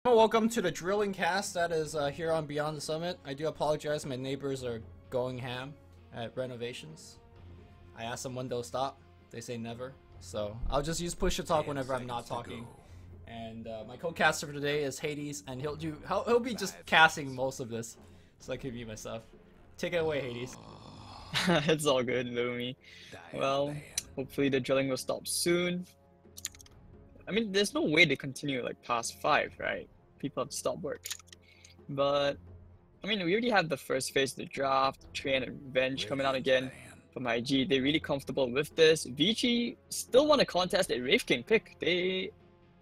Welcome to the drilling cast that is here on Beyond the Summit. I do apologize, my neighbors are going ham at renovations. I asked them when they'll stop. They say never. So I'll just use push to talk whenever I'm not talking. And my co-caster for today is Hades, and he'll be just casting most of this, so I can mute myself. Take it away, Hades. It's all good, Lumi. Well, hopefully the drilling will stop soon. I mean, there's no way to continue like past 5, right? People have to stop work. But, I mean, we already have the first phase of the draft, Train and Revenge coming out again from IG. They're really comfortable with this. VG still want to contest a Wraith King pick. They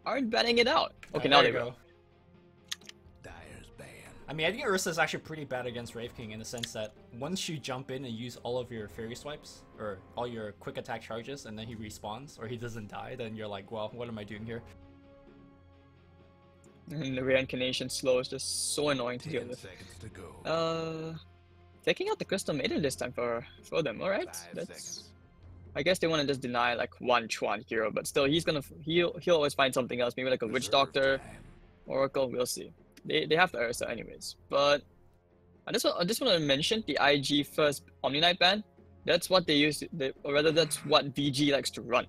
aren't batting it out. Okay, now they go. I mean, I think Ursa is actually pretty bad against Wraith King in the sense that once you jump in and use all of your fairy swipes, or all your quick attack charges, and then he respawns, or he doesn't die, then you're like, well, what am I doing here? And the reincarnation slow is just so annoying to deal with. Taking out the Crystal Maiden this time for them, alright? That's... I guess they want to just deny like one Chuan hero, but still, he'll always find something else, maybe like a Witch Doctor, Oracle, we'll see. They have the Ursa anyways, but I just want to mention the IG first Omni Knight ban. That's what they use, or rather that's what VG likes to run.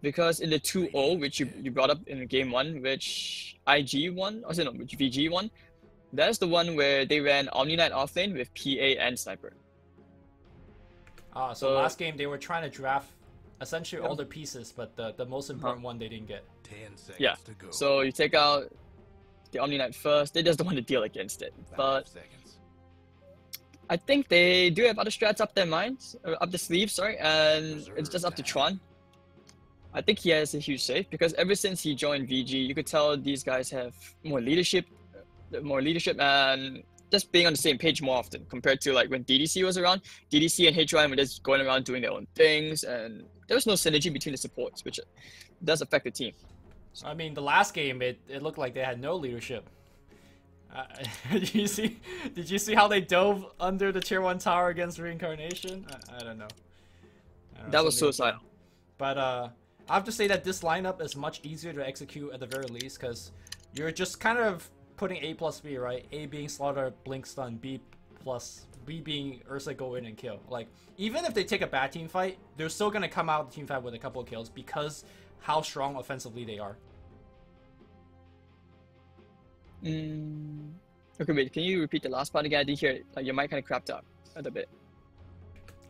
Because in the 2-0, which you brought up in game 1, which IG won, or no, which VG won, that's the one where they ran Omni Knight offlane with PA and Sniper. So last game they were trying to draft essentially all the pieces, but the most important one they didn't get. 10 seconds to go. So you take out the Omni Knight first, they just don't want to deal against it. But I think they do have other strats up their minds, or up the sleeves, sorry, and it's just up to Chuan. I think he has a huge save because ever since he joined VG, you could tell these guys have more leadership and just being on the same page more often compared to like when DDC was around. DDC and HYM were just going around doing their own things, and there was no synergy between the supports, which does affect the team. I mean, the last game, it looked like they had no leadership. Did you see how they dove under the tier 1 tower against Reincarnation? I don't know. That was suicide. But I have to say that this lineup is much easier to execute at the very least, because you're just kind of putting A plus B, right? A being Slaughter, Blink Stun, B being Ursa go in and kill. Like, even if they take a bad team fight, they're still going to come out of the team fight with a couple of kills because how strong offensively they are. Okay, wait, can you repeat the last part again? I didn't hear it. Like, your mic kind of crapped out a bit.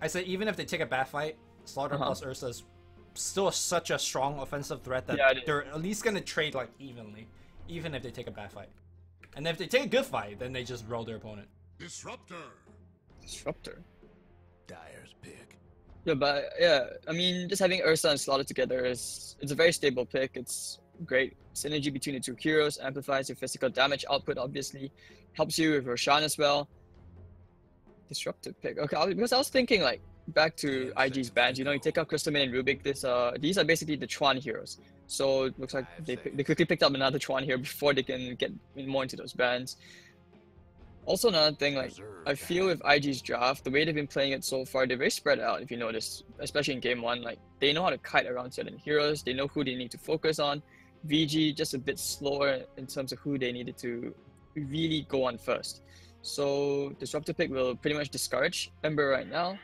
I said even if they take a bad fight, Slaughter plus Ursa is still such a strong offensive threat that they're at least going to trade like evenly, even if they take a bad fight. And if they take a good fight, then they just roll their opponent. Disruptor. Dire's pick. Yeah, but yeah, I mean, just having Ursa and Slaughter together it's a very stable pick. It's great synergy between the two heroes, amplifies your physical damage output, obviously, helps you with Roshan as well. Disruptive pick. Okay, because I was thinking like back to IG's bans. You know, you take out Crystal Maiden and Rubik. These are basically the Chuan heroes. So it looks like they quickly picked up another Chuan here before they can get more into those bans. Also, another thing, like, I feel with IG's draft, the way they've been playing it so far, they're very spread out, if you notice, especially in game 1. Like, they know how to kite around certain heroes, they know who they need to focus on. VG, just a bit slower in terms of who they needed to really go on first. So, Disruptor pick will pretty much discourage Ember right now.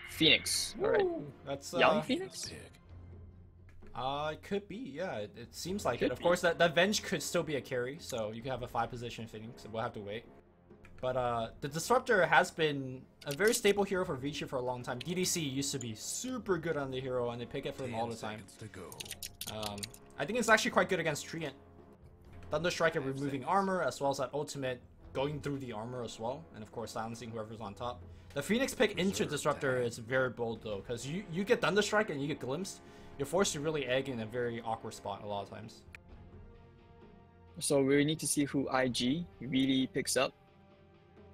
Phoenix, alright. That's young Phoenix? It could be, yeah. It seems like it. Of course, that Venge could still be a carry, so you can have a 5-position Phoenix, we'll have to wait. But the Disruptor has been a very stable hero for VG for a long time. DDC used to be super good on the hero, and they pick it for him all the time. I think it's actually quite good against Treant. Thunderstrike and removing armor, as well as that ultimate going through the armor as well, and of course silencing whoever's on top. The Phoenix pick into Disruptor is very bold though, because you get Thunderstrike and you get Glimpsed. You're forced to really egg in a very awkward spot a lot of times. So we need to see who IG really picks up.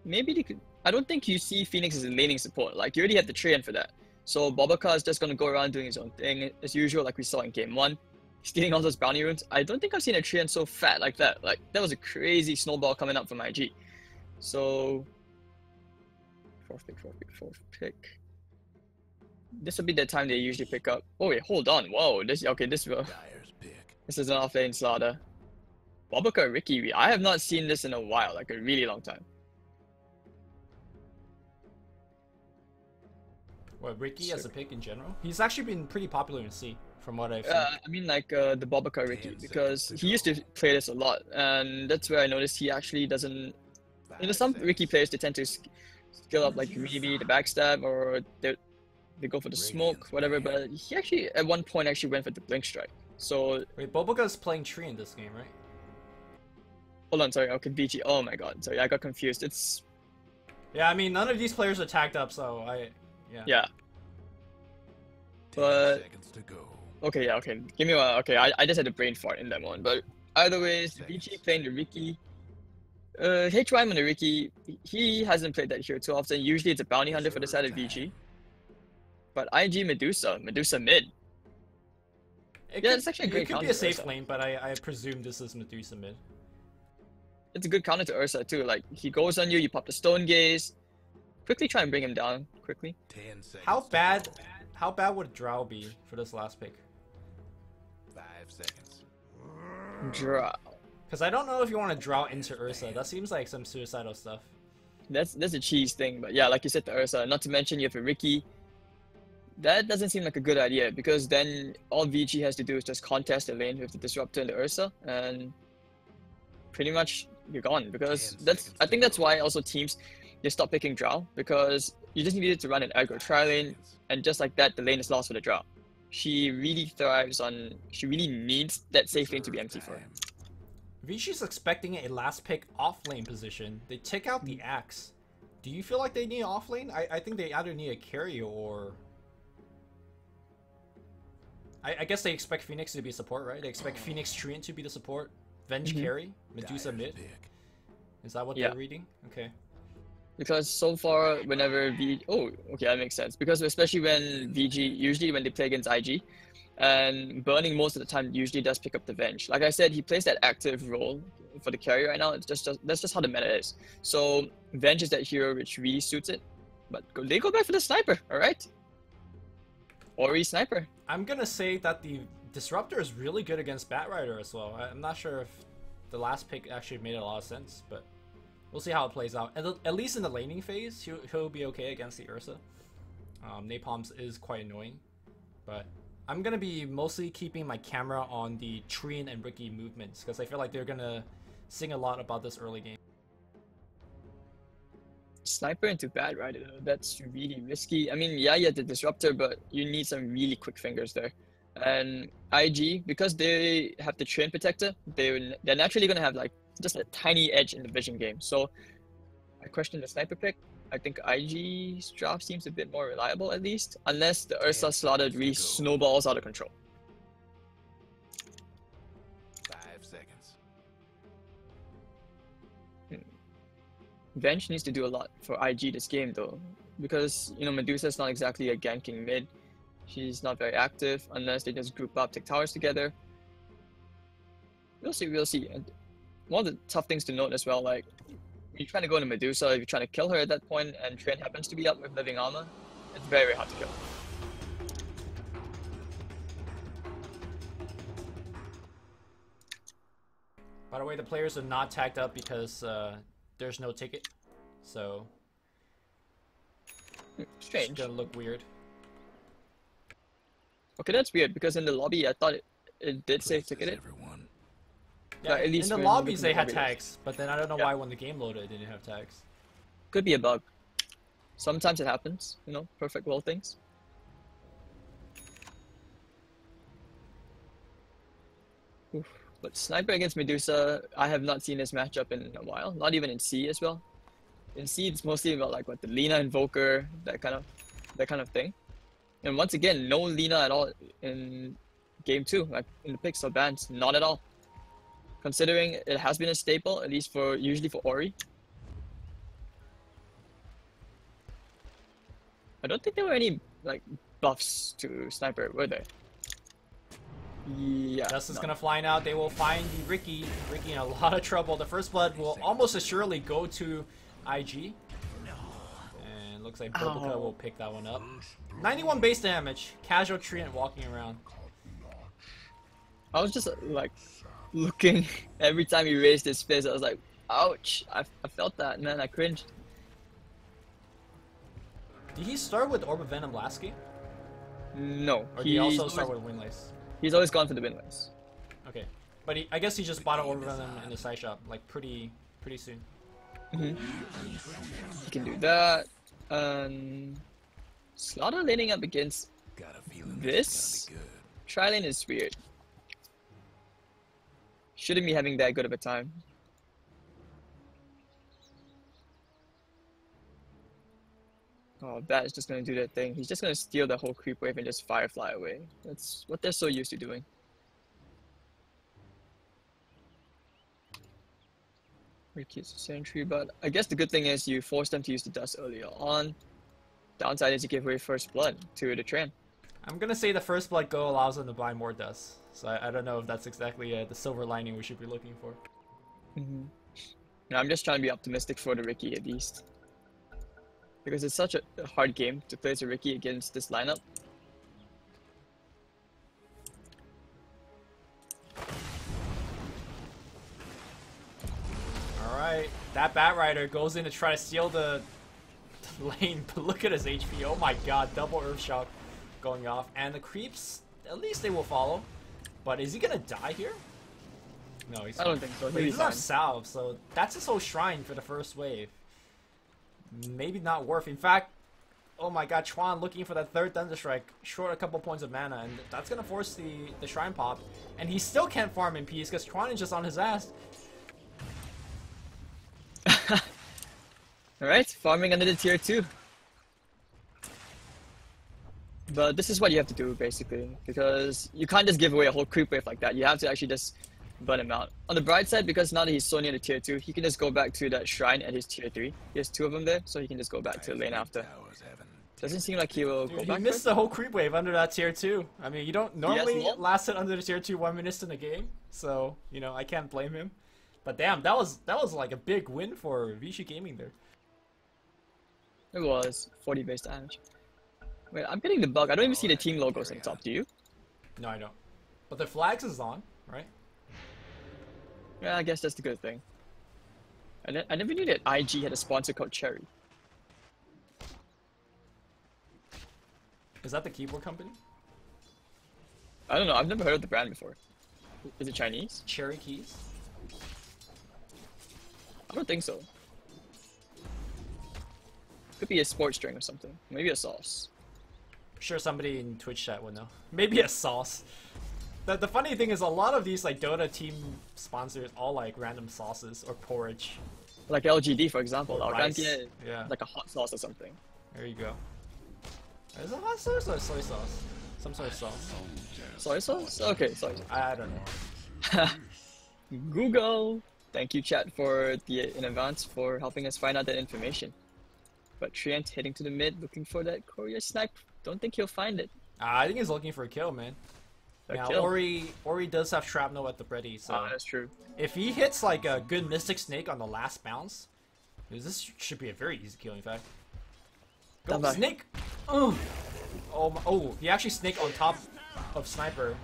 Maybe they could. I don't think you see Phoenix as a laning support. Like, you already have the Treant for that. So Bobaka is just going to go around doing his own thing as usual, like we saw in game 1. Stealing all those bounty runes. I don't think I've seen a Treant so fat like that. Like, that was a crazy snowball coming up from IG. So, fourth pick. This will be the time they usually pick up. Oh wait, hold on. Whoa, this is an offlane Slaughter. Bobica Ricky, I have not seen this in a while, like a really long time. What, Ricky as a pick in general? He's actually been pretty popular in C, from what I've seen. I mean like the Bobica Ricky, because he used to play this a lot, and that's where I noticed he actually doesn't. You know, some Ricky players, they tend to skill up like maybe the backstab, or they go for the smoke, whatever. But he actually at one point actually went for the blink strike. So wait, Bobica's playing Tree in this game, right? Hold on, sorry. Okay, BG. Oh my god, sorry, I got confused. It's yeah. I mean, none of these players are tagged up, so yeah. But okay, yeah, okay. Give me one. Okay, I just had a brain fart in that one. But either ways, BG playing the Ricky. HY on the Ricky, he hasn't played that hero too often. Usually it's a bounty hunter for the side of VG. But IG Medusa mid. It's actually a great counter. It could be a safe lane, but I presume this is Medusa mid. It's a good counter to Ursa too. Like, he goes on you, you pop the Stone Gaze. Quickly try and bring him down, quickly. How bad would Drow be for this last pick? 5 seconds. Drow. Because I don't know if you want to Drow into Ursa. That seems like some suicidal stuff. That's a cheese thing, but yeah, like you said, the Ursa. Not to mention you have a Ricky. That doesn't seem like a good idea, because then all VG has to do is just contest the lane with the Disruptor and the Ursa, and pretty much you're gone. Because I think that's why also teams, they stop picking Drow, because you just needed to run an aggro tri-lane, and just like that, the lane is lost for the Drow. She really thrives on, she really needs that safe lane to be empty for her. VG's expecting a last pick off lane position. They take out the Axe. Do you feel like they need off lane? I think they either need a carry or... I guess they expect Phoenix to be support, right? They expect Phoenix Treant to be the support. Venge carry, Medusa mid. Is that what they're reading? Okay. Because so far, whenever oh, okay, that makes sense. Because especially when VG, usually when they play against IG, and Burning most of the time usually does pick up the Venge. Like I said, he plays that active role for the carry right now. It's that's just how the meta is. So Venge is that hero which really suits it. But they go back for the sniper, alright? Ori sniper. I'm gonna say that the Disruptor is really good against Batrider as well. I'm not sure if the last pick actually made a lot of sense, but we'll see how it plays out. At least in the laning phase, he'll be okay against the Ursa. Napalms is quite annoying, but I'm gonna be mostly keeping my camera on the Treant and Ricky movements, because I feel like they're gonna sing a lot about this early game. Sniper into Batrider, that's really risky. I mean, yeah, you have the Disruptor, but you need some really quick fingers there. And IG, because they have the Treant Protector, they're naturally gonna have like just a tiny edge in the vision game. So I question the sniper pick. I think IG's draft seems a bit more reliable, at least, unless the Ursa slaughter really snowballs out of control. 5 seconds. Venge needs to do a lot for IG this game, though, because, you know, Medusa's not exactly a ganking mid. She's not very active unless they just group up, take towers together. We'll see. And one of the tough things to note as well, like, you're trying to go into Medusa, if you're trying to kill her at that point, and Treant happens to be up with living armor, it's very, very hard to kill. By the way, the players are not tagged up because there's no ticket, so strange. It's gonna look weird. Okay, that's weird, because in the lobby I thought it did say ticketed. Yeah, at least in the lobbies they had tags, but then I don't know why when the game loaded it didn't have tags. Could be a bug. Sometimes it happens, you know, perfect world things. Oof. But Sniper against Medusa, I have not seen this matchup in a while. Not even in C as well. In C, it's mostly about like what the Lina Invoker, that kind of thing. And once again, no Lina at all in game 2, like in the picks or bans, not at all. Considering it has been a staple, at least usually for Ori. I don't think there were any like buffs to Sniper, were there? Yeah. Dust is gonna fly out. They will find the Ricky. Ricky in a lot of trouble. The first blood will almost assuredly go to IG. And looks like Bobica will pick that one up. 91 base damage. Casual Treant walking around. I was just like looking every time he raised his fist. I was like, ouch! I felt that, man. I cringed. Did he start with Orb of Venom last game? No, Or did he also start with Windlace? He's always gone for the Windlace. Okay, but I guess he just bought an Orb of Venom in the side shop like pretty soon. He can do that. Slaughter laning up against Got a feeling this. is gonna be good. Tri-lane is weird. Shouldn't be having that good of a time. Oh, that is just gonna do that thing. He's just gonna steal the whole creep wave and just firefly away. That's what they're so used to doing. Ricky's a sentry, but I guess the good thing is you force them to use the dust earlier on. Downside is you give away first blood to the Tran. I'm gonna say the first blood go allows them to buy more dust. So I don't know if that's exactly the silver lining we should be looking for. No, I'm just trying to be optimistic for the Ricky at least. Because it's such a hard game to play as a Ricky against this lineup. Alright, that Bat Rider goes in to try to steal the lane, but look at his HP. Oh my god, double Earth Shock going off. And the creeps, at least they will follow. But is he gonna die here? No, he's I don't think so. But he He's does have fine. salve, so that's his whole shrine for the first wave. Maybe not worth. In fact, oh my god, Chuan looking for that third Thunder Strike, short a couple points of mana, and that's gonna force the shrine pop. And he still can't farm in peace because Chuan is just on his ass. Alright, farming under the tier 2. But this is what you have to do basically, because you can't just give away a whole creep wave like that. You have to actually just burn him out. On the bright side, because now that he's so near the tier 2, he can just go back to that shrine at his tier 3. He has 2 of them there, so he can just go back to the lane after. Towers haven't Doesn't seem like he will Dude, go he back missed for it. the whole creep wave under that tier 2. I mean, you don't normally well. last it under the tier 2 1 minute in a game, so you know I can't blame him. But damn, that was like a big win for Vichy Gaming there. It was 40 base damage. Wait, I'm getting the bug. I don't even see the team logos on top, do you? No, I don't. But the flags is on, right? Yeah, I guess that's the good thing. I never knew that IG had a sponsor called Cherry. Is that the keyboard company? I don't know, I've never heard of the brand before. Is it Chinese? Cherry Keys? I don't think so. Could be a sports drink or something. Maybe a sauce. I'm sure somebody in Twitch chat would know. Maybe a sauce. The funny thing is a lot of these like Dota team sponsors all like random sauces or porridge. Like LGD, for example. Or Our rice. Gantia, Yeah. like a hot sauce or something. There you go. Is it hot sauce or soy sauce? Some sort of sauce. Soy sauce? Okay, soy sauce. I don't know. Google! Thank you, chat, in advance for helping us find out that information. But Trient heading to the mid, looking for that Korea snipe. Don't think he'll find it. I think he's looking for a kill, man. A Now kill. Ori does have shrapnel at the ready, so That's true. if he hits like a good Mystic Snake on the last bounce, this should be a very easy kill. In fact, go Bye-bye. Snake. Oh, he actually snake on top of Sniper.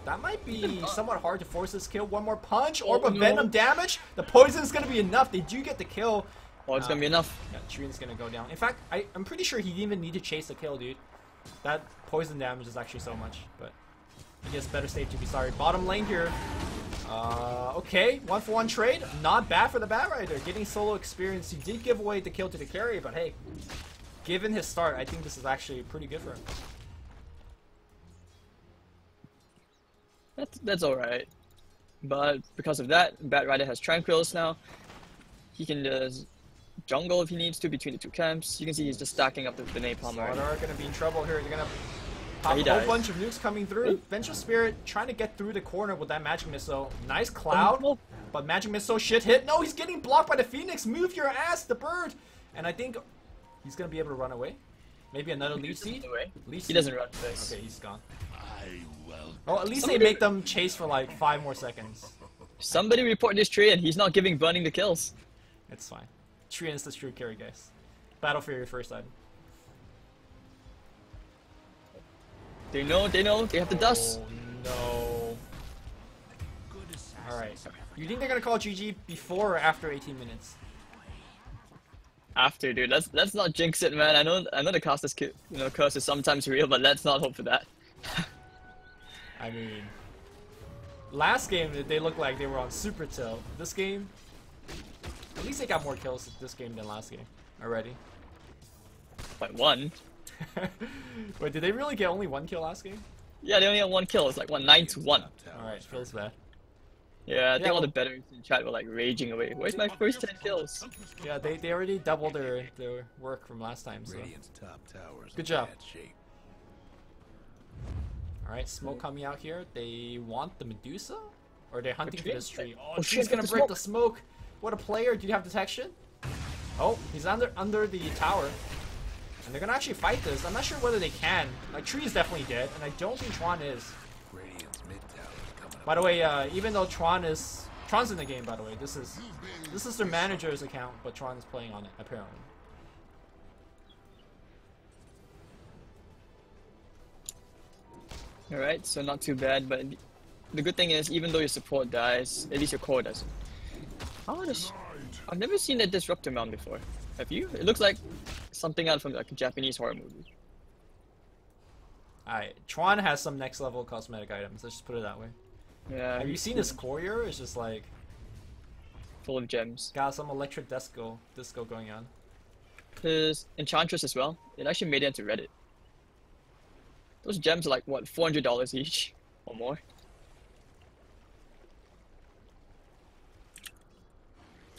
That might be somewhat hard to force this kill. One more punch, Orb of no. Venom damage. The poison's gonna be enough. They do get the kill. Oh, it's gonna be enough. Yeah, Trian's gonna go down. In fact, I'm pretty sure he didn't even need to chase the kill, dude. That poison damage is actually so much, but I guess better safe to be sorry. Bottom lane here. Okay, 1-for-1 trade. Not bad for the Bat Rider. Getting solo experience. He did give away the kill to the carry, but hey, given his start, I think this is actually pretty good for him. That's alright. But because of that, Bat Rider has Tranquils now. He can just jungle if he needs to between the two camps. You can see he's just stacking up the napalm already. Slaughter are gonna be in trouble here. They're gonna pop he a whole dies. bunch of nukes coming through. Vengeful Spirit trying to get through the corner with that Magic Missile. Nice cloud, Oh. but Magic Missile shit hit. No, he's getting blocked by the Phoenix. Move your ass, the bird. And I think he's gonna be able to run away. Maybe another lead seed. Lead He seed. doesn't run for this. Okay, he's gone. I will. Well, at least Somebody- they make them chase for like 5 more seconds. Somebody report this tree and he's not giving burning the kills. It's fine. Trian's the true carry, guys. Battle for your first item. They know, they have the dust. Oh no. Alright. You think they're gonna call GG before or after 18 minutes? After, dude. Let's not jinx it, man. I know the caster's curse is sometimes real, but let's not hope for that. I mean, last game they looked like they were on super tilt. This game, at least they got more kills this game than last game already. By one. Wait, did they really get only 1 kill last game? Yeah, they only had 1 kill. It's like 9-1. Alright, feels bad. Yeah, I think all well, the bettors in chat were like raging away. Where's my first 10 kills? Yeah, they already doubled their work from last time, so. Good job. Alright, smoke coming out here. They want the Medusa? Or they're hunting for this tree. Oh, she's gonna break the smoke! What a player! Do you have detection? Oh, he's under the tower. And they're gonna actually fight this. I'm not sure whether they can. Like, Tree is definitely dead, and I don't think Tron is. By the way, even though Tron's in the game, by the way. This is their manager's account, but Tron is playing on it, apparently. Alright, so not too bad, but the good thing is, even though your support dies, at least your core doesn't. I've never seen a disruptor mount before. Have you? It looks like something out from like a Japanese horror movie. Alright, Tron has some next level cosmetic items, let's just put it that way. Yeah. Have you seen his courier? It's just like full of gems. got some electric disco going on. His Enchantress as well. It actually made it into Reddit. Those gems are like what, $400 each or more.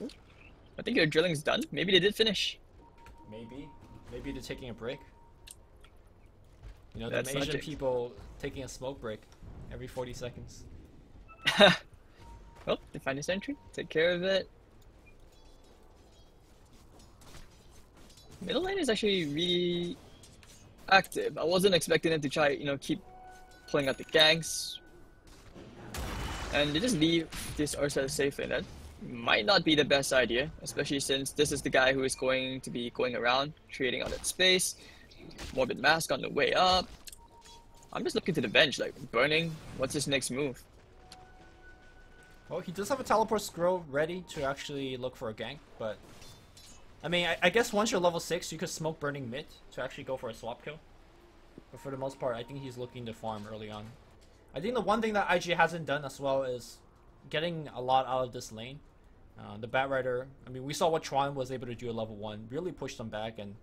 Ooh. I think your drilling's done. Maybe they did finish. Maybe they're taking a break. You know, That's the Asian logic. people taking a smoke break every 40 seconds. Well, they find a sentry. Take care of it. Middle lane is actually really active. I wasn't expecting them to try, keep pulling out the ganks. And they just leave this Ursa safe lane. That might not be the best idea, especially since this is the guy who is going to be going around, creating all that space. Morbid Mask on the way up. I'm just looking to the bench, like, burning. What's his next move? Well, he does have a teleport scroll ready to actually look for a gank, but I mean, I guess once you're level 6, you could smoke burning mid to actually go for a swap kill. But for the most part, I think he's looking to farm early on. I think the one thing that IG hasn't done as well is getting a lot out of this lane. The Batrider, I mean, we saw what Tron was able to do at level 1, really pushed them back and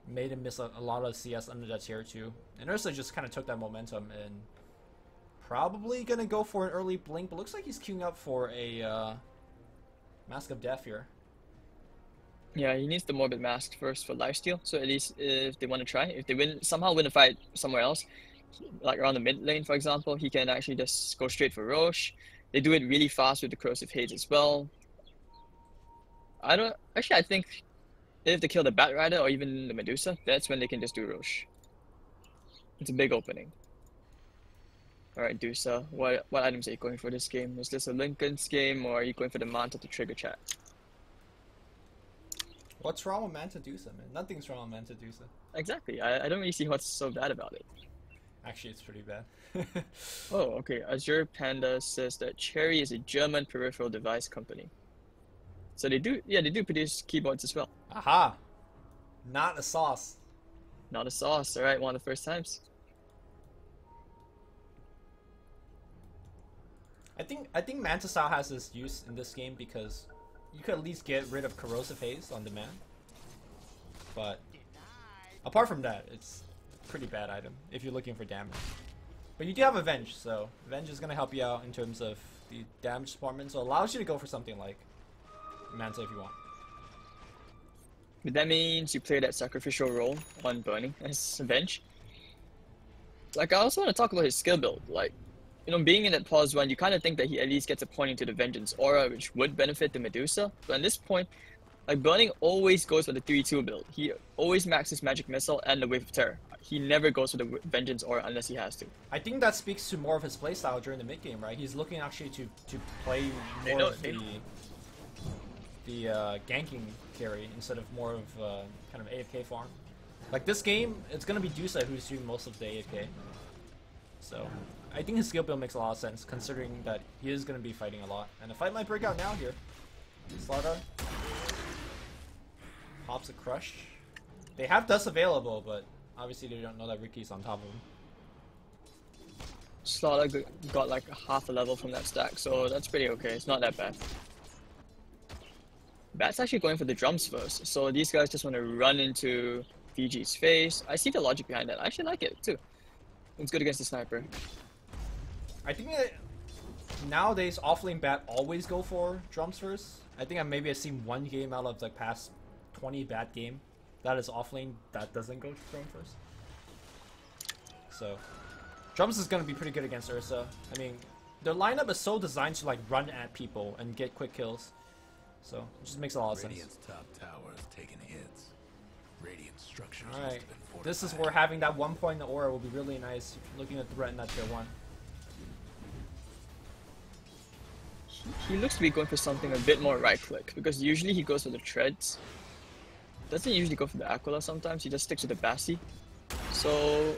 made him miss a lot of CS under that tier 2. And Ursa just kind of took that momentum and probably gonna go for an early blink, but looks like he's queuing up for a Mask of Death here. Yeah, he needs the Morbid Mask first for lifesteal, so at least if they want to try, if they somehow win a fight somewhere else, like around the mid lane for example, he can actually just go straight for Roche. They do it really fast with the Corrosive Haze as well. I think if they kill the Batrider or even the Medusa, that's when they can just do Roche. It's a big opening. Alright, Dusa, what items are you going for this game? Is this a Lincoln's game, or are you going for the Manta to trigger chat? What's wrong with Manta Dusa, man? Nothing's wrong with Manta Dusa. Exactly, I don't really see what's so bad about it. Actually, it's pretty bad. Oh, okay. Azure Panda says that Cherry is a German peripheral device company. So they do produce keyboards as well. Aha! Not a sauce. Not a sauce, alright, one of the first times. I think Manta style has this use in this game because you could at least get rid of Corrosive Haze on demand. But apart from that, it's a pretty bad item if you're looking for damage. But you do have Avenge, so Avenge is going to help you out in terms of the damage department, so it allows you to go for something like Manta if you want. But that means you play that sacrificial role on Burning as Avenge. Like, I also want to talk about his skill build. Like, being in that pause 1, you kind of think that he at least gets a point into the Vengeance Aura, which would benefit the Medusa. But at this point, like, Burning always goes for the 3-2 build. He always maxes Magic Missile and the Wave of Terror. He never goes for the Vengeance Aura unless he has to. I think that speaks to more of his playstyle during the mid game, right? He's looking actually to play more of the ganking carry instead of more of kind of AFK farm. Like this game, it's gonna be Dusa who's doing most of the AFK. So I think his skill build makes a lot of sense, considering that he is going to be fighting a lot. And the fight might break out now here. Slaughter pops a crush. They have dust available, but obviously they don't know that Ricky's on top of him. Slaughter got like half a level from that stack, so that's pretty okay. It's not that bad. Bat's actually going for the drums first, so these guys just want to run into VG's face. I see the logic behind that. I actually like it too. It's good against the sniper. I think that nowadays offlane Bat always go for drums first. I think I've seen one game out of the past 20 Bat game that is offlane that doesn't go drum first. So drums is going to be pretty good against Ursa. I mean, their lineup is so designed to like run at people and get quick kills. So it just makes a lot of sense. Radiant's top tower is taking hits. Radiant structures. Alright, this is where having that 1 point in the aura will be really nice, looking to threaten that tier 1. He looks to be going for something a bit more right click, because usually he goes for the treads. Doesn't usually go for the Aquila sometimes, he just sticks with the Bassi. So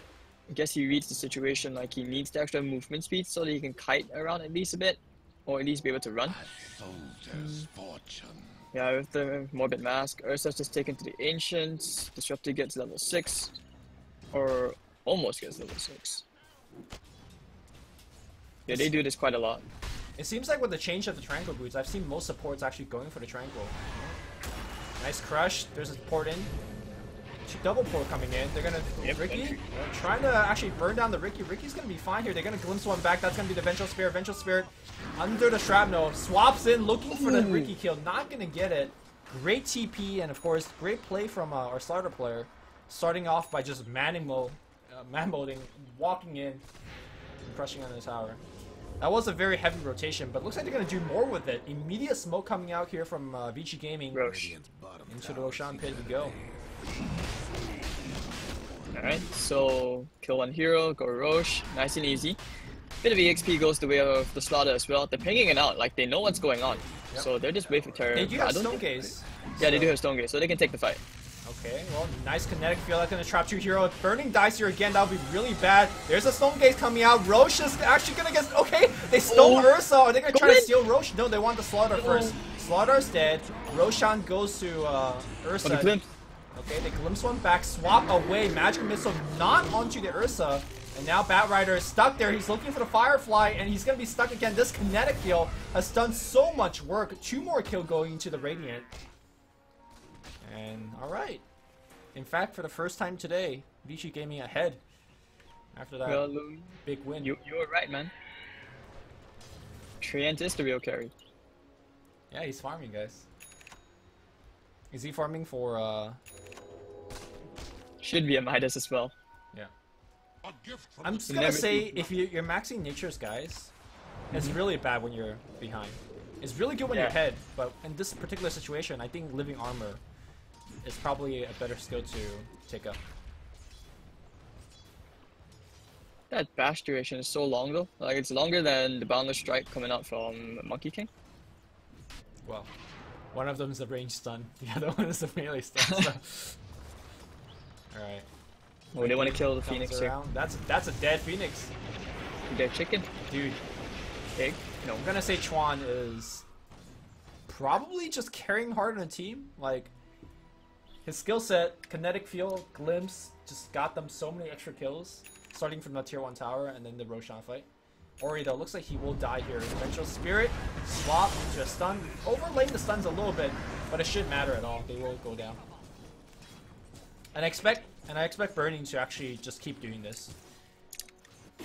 I guess he reads the situation like he needs the extra movement speed so that he can kite around at least a bit, or at least be able to run. Soldier's fortune. Yeah, with the Morbid Mask, Ursa's just taken to the Ancients, Disruptor gets level 6, or almost gets level 6. Yeah, they do this quite a lot. It seems like with the change of the Tranquil boots, I've seen most supports actually going for the Tranquil. Nice crush, there's a port in. Double port coming in, they're gonna... Ricky trying to actually burn down the Ricky. Ricky's gonna be fine here, they're gonna glimpse one back, that's gonna be the Vengeful Spirit. Vengeful Spirit under the Shrapnel, swaps in, looking for the Ricky kill, not gonna get it. Great TP, and of course, great play from our starter player. Starting off by just man-molding, walking in, and crushing on the tower. That was a very heavy rotation, but looks like they're gonna do more with it. Immediate smoke coming out here from Vici Gaming. Roche. Into the Roshan pit we go. Alright, so kill one hero, go Roche, nice and easy. Bit of EXP goes the way of the Slaughter as well. They're pinging it out, like they know what's going on. Yep. So they're just waiting for Terror. They do have Stone Gaze. Yeah, they do have Stone Gaze, so they can take the fight. Okay, well, nice kinetic field. That's gonna trap 2 hero. Burning dice here again, that would be really bad. There's a Stone Gaze coming out. Roche is actually gonna get... Okay, they stole Ursa. Are they gonna try to steal Roche? No, they want the Slaughter first. Slaughter's dead. Roshan goes to Ursa. Okay, they glimpse one back, swap away. Magic Missile not onto the Ursa. And now Batrider is stuck there. He's looking for the Firefly, and he's gonna be stuck again. This kinetic field has done so much work. 2 more kill going into the Radiant. And alright. In fact, for the first time today, Vici Gaming ahead. After that big win. You were right, man. Treant is the real carry. Yeah, he's farming, guys. Is he farming for Should be a Midas as well. Yeah. I'm just gonna say, if you're maxing Nature's, guys, it's really bad when you're behind. It's really good when you're ahead, but in this particular situation, I think Living Armor is probably a better skill to take up. That bash duration is so long though. Like, it's longer than the Boundless Strike coming out from Monkey King. Well, one of them is a range stun, the other one is a melee stun. So. Alright. Oh, they want to kill the Phoenix here. That's a dead Phoenix. Dead chicken. Dude. Pig? No. I'm gonna say Chuan is probably just carrying hard on a team. Like, his skill set, kinetic field, glimpse, just got them so many extra kills. Starting from the tier 1 tower and then the Roshan fight. Ori though, looks like he will die here. Vengeful Spirit, swap into a stun. Overlaying the stuns a little bit, but it shouldn't matter at all. They will go down. And I expect Burning to actually just keep doing this.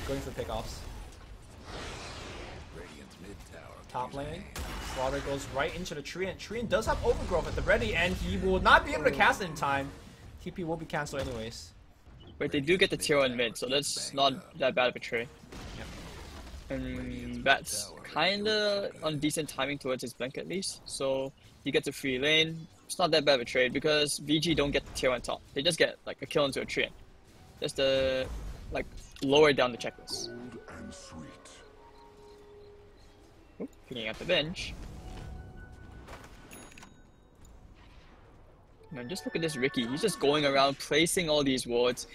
Going for pickoffs. Top lane. Slaughter goes right into the Treant. Treant does have Overgrowth at the ready, and he will not be able to cast it in time. TP will be cancelled anyways. But they do get the tier 1 mid, so that's not that bad of a trade. Yep. And that's kinda on decent timing towards his blink at least. So he gets a free lane. It's not that bad of a trade because VG don't get the tier 1 top. They just get like a kill into a Treant. That's the like lower down the checklist. Ooh, picking up the bench. Man, just look at this Ricky. He's just going around placing all these wards.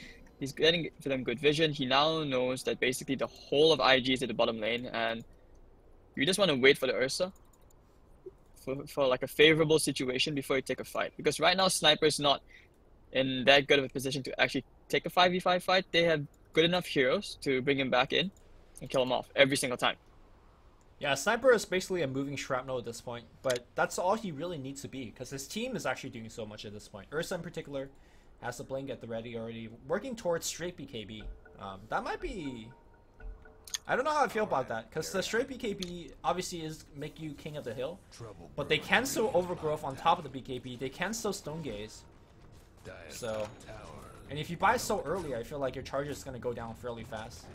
He's getting for them good vision. He now knows that basically the whole of IG is at the bottom lane, and you just want to wait for the Ursa for like a favorable situation before you take a fight. Because right now, Sniper's not in that good of a position to actually take a 5v5 fight. They have good enough heroes to bring him back in and kill him off every single time. Yeah, Sniper is basically a moving shrapnel at this point, but that's all he really needs to be, because his team is actually doing so much at this point. Ursa in particular has the blink at the ready already, working towards straight BKB. That might be... I don't know how I feel about that, because the straight BKB obviously is make you king of the hill, but they can still overgrowth on top of the BKB, they can still stone gaze. So, and if you buy so early, I feel like your charge is going to go down fairly fast.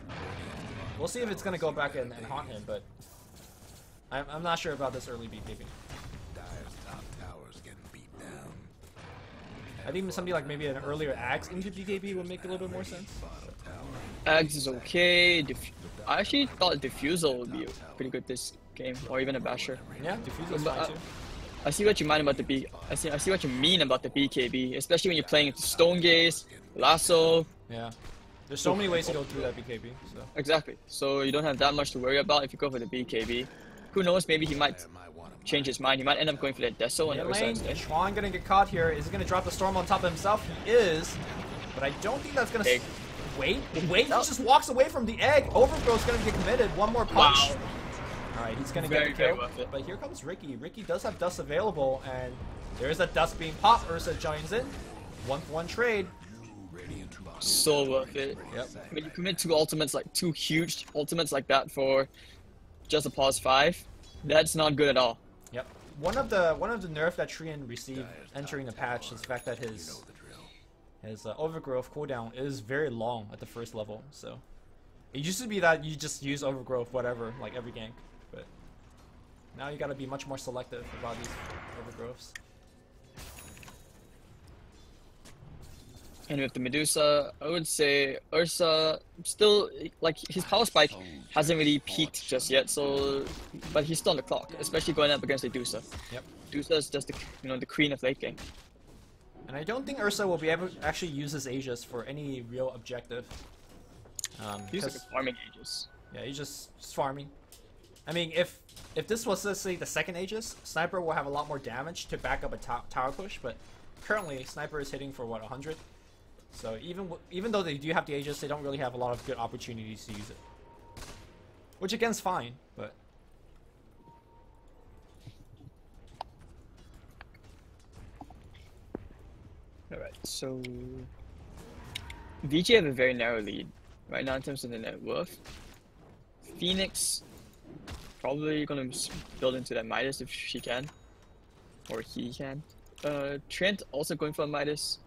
We'll see if it's going to go back and haunt him, but I'm not sure about this early BKB. I think something like maybe an earlier Axe into BKB would make a little bit more sense. Axe is okay. I actually thought Diffusal would be pretty good this game, or even a Basher. Yeah, Diffusal's fine too. I see what you mean about the I see what you mean about the BKB, especially when you're playing into Stone Gaze, Lasso. Yeah, there's so many ways to go through that BKB. So. Exactly. So you don't have that much to worry about if you go for the BKB. Who knows? Maybe he might change his mind. He might end up going for that Deso and Ursa instead. Schwan gonna get caught here. Is he gonna drop the storm on top of himself? He is, but I don't think that's gonna. Wait! He just walks away from the egg. Overgrowth's gonna get committed. One more punch. Wow. Alright, he's gonna get the kill. But here comes Ricky. Ricky does have dust available, and there's that dust being popped. Ursa joins in. 1-for-1 trade. So worth it. Yep. When you commit two huge ultimates like that for just a pause 5, that's not good at all. Yep. One of the nerf that Trian received entering the patch is the fact that his overgrowth cooldown is very long at the first level. So it used to be that you just use overgrowth whatever like every gank, but now you gotta be much more selective about these overgrowths. And with the Medusa, I would say Ursa still, like, his power spike hasn't really peaked just yet, so, but he's still on the clock, especially going up against the Medusa. Yep. Medusa is just the queen of late game. And I don't think Ursa will be able to actually use his Aegis for any real objective. He's like a farming Aegis. Yeah, he's just farming. I mean, if this was, let's say, the second Aegis, Sniper will have a lot more damage to back up a tower push, but currently Sniper is hitting for, what, 100? So even though they do have the Aegis, they don't really have a lot of good opportunities to use it. Which again is fine, but... Alright, so... VG have a very narrow lead right now in terms of the net worth. Phoenix probably gonna build into that Midas if she can. Or he can. Trent also going for a Midas.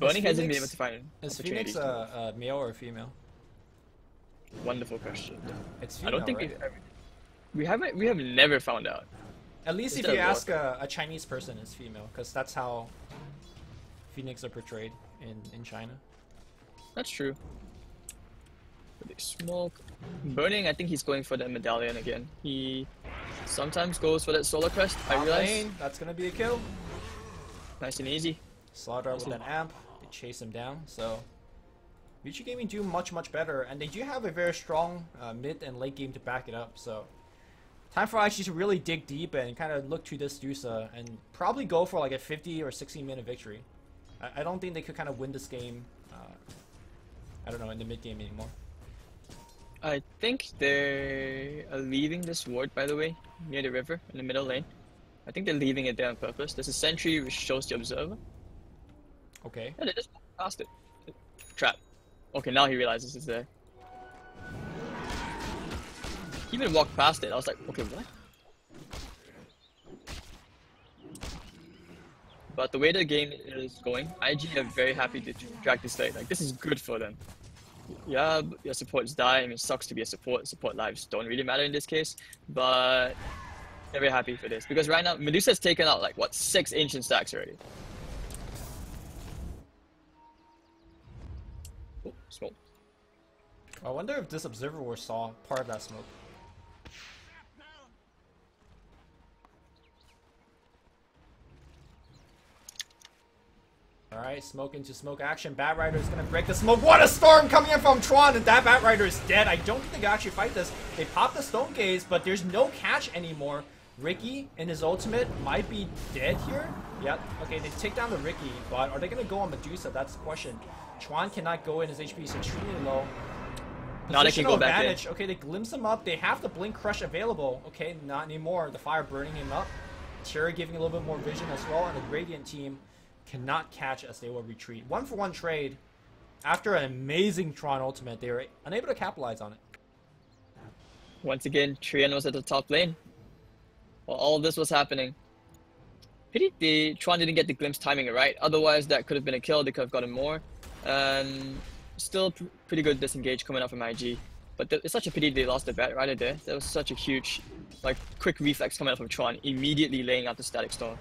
Burning hasn't been able to find Is Phoenix a male or a female? Wonderful question. It's female, I don't think right? we have never found out. At least if you ask a Chinese person, it's female, because that's how Phoenix are portrayed in China. That's true. But they smoke. Burning, I think he's going for that medallion again. He sometimes goes for that solar crest. I realize. That's gonna be a kill. Nice and easy. Slaughter with an amp, they chase him down, so VG Gaming do much better, and they do have a very strong mid and late game to back it up, so time for actually to really dig deep and kind of look to this Dusa and probably go for like a 50 or 60 minute victory. I don't think they could kind of win this game, I don't know, in the mid game anymore. I think they are leaving this ward, by the way, near the river in the middle lane. I think they're leaving it there on purpose. There's a sentry which shows the observer. Okay. Yeah, they just passed it. Trap. Okay, now he realizes it's there. He even walked past it. I was like, okay, what? But the way the game is going, IG are very happy to drag this late. Like, this is good for them. Yeah, your supports die. I mean, it sucks to be a support. Support lives don't really matter in this case. But they're very happy for this. Because right now, Medusa's taken out, like, what, 6 ancient stacks already. Oh, smoke. I wonder if this observer saw part of that smoke. Alright, smoke into smoke action. Bat Rider is going to break the smoke. What a storm coming in from Tron, and that Bat Rider is dead. I don't think they can actually fight this. They pop the Stone Gaze, but there's no catch anymore. Ricky in his ultimate might be dead here. Yep. Okay, they take down the Ricky, but are they going to go on Medusa? That's the question. Tron cannot go in. His HP is extremely low. Now they can go back in. Okay, they glimpse him up. They have the Blink Crush available. Okay, not anymore. The fire burning him up. Terra giving a little bit more vision as well, and the Radiant team cannot catch as they will retreat. 1-for-1 trade. After an amazing Tron ultimate, they were unable to capitalize on it. Once again, Trian was at the top lane while all of this was happening. Pity the Tron didn't get the glimpse timing right. Otherwise, that could have been a kill. They could have gotten more. And still pretty good disengage coming up from IG. But it's such a pity they lost the Bat Rider there. That was such a huge, like, quick reflex coming up from Tron, immediately laying out the Static Storm.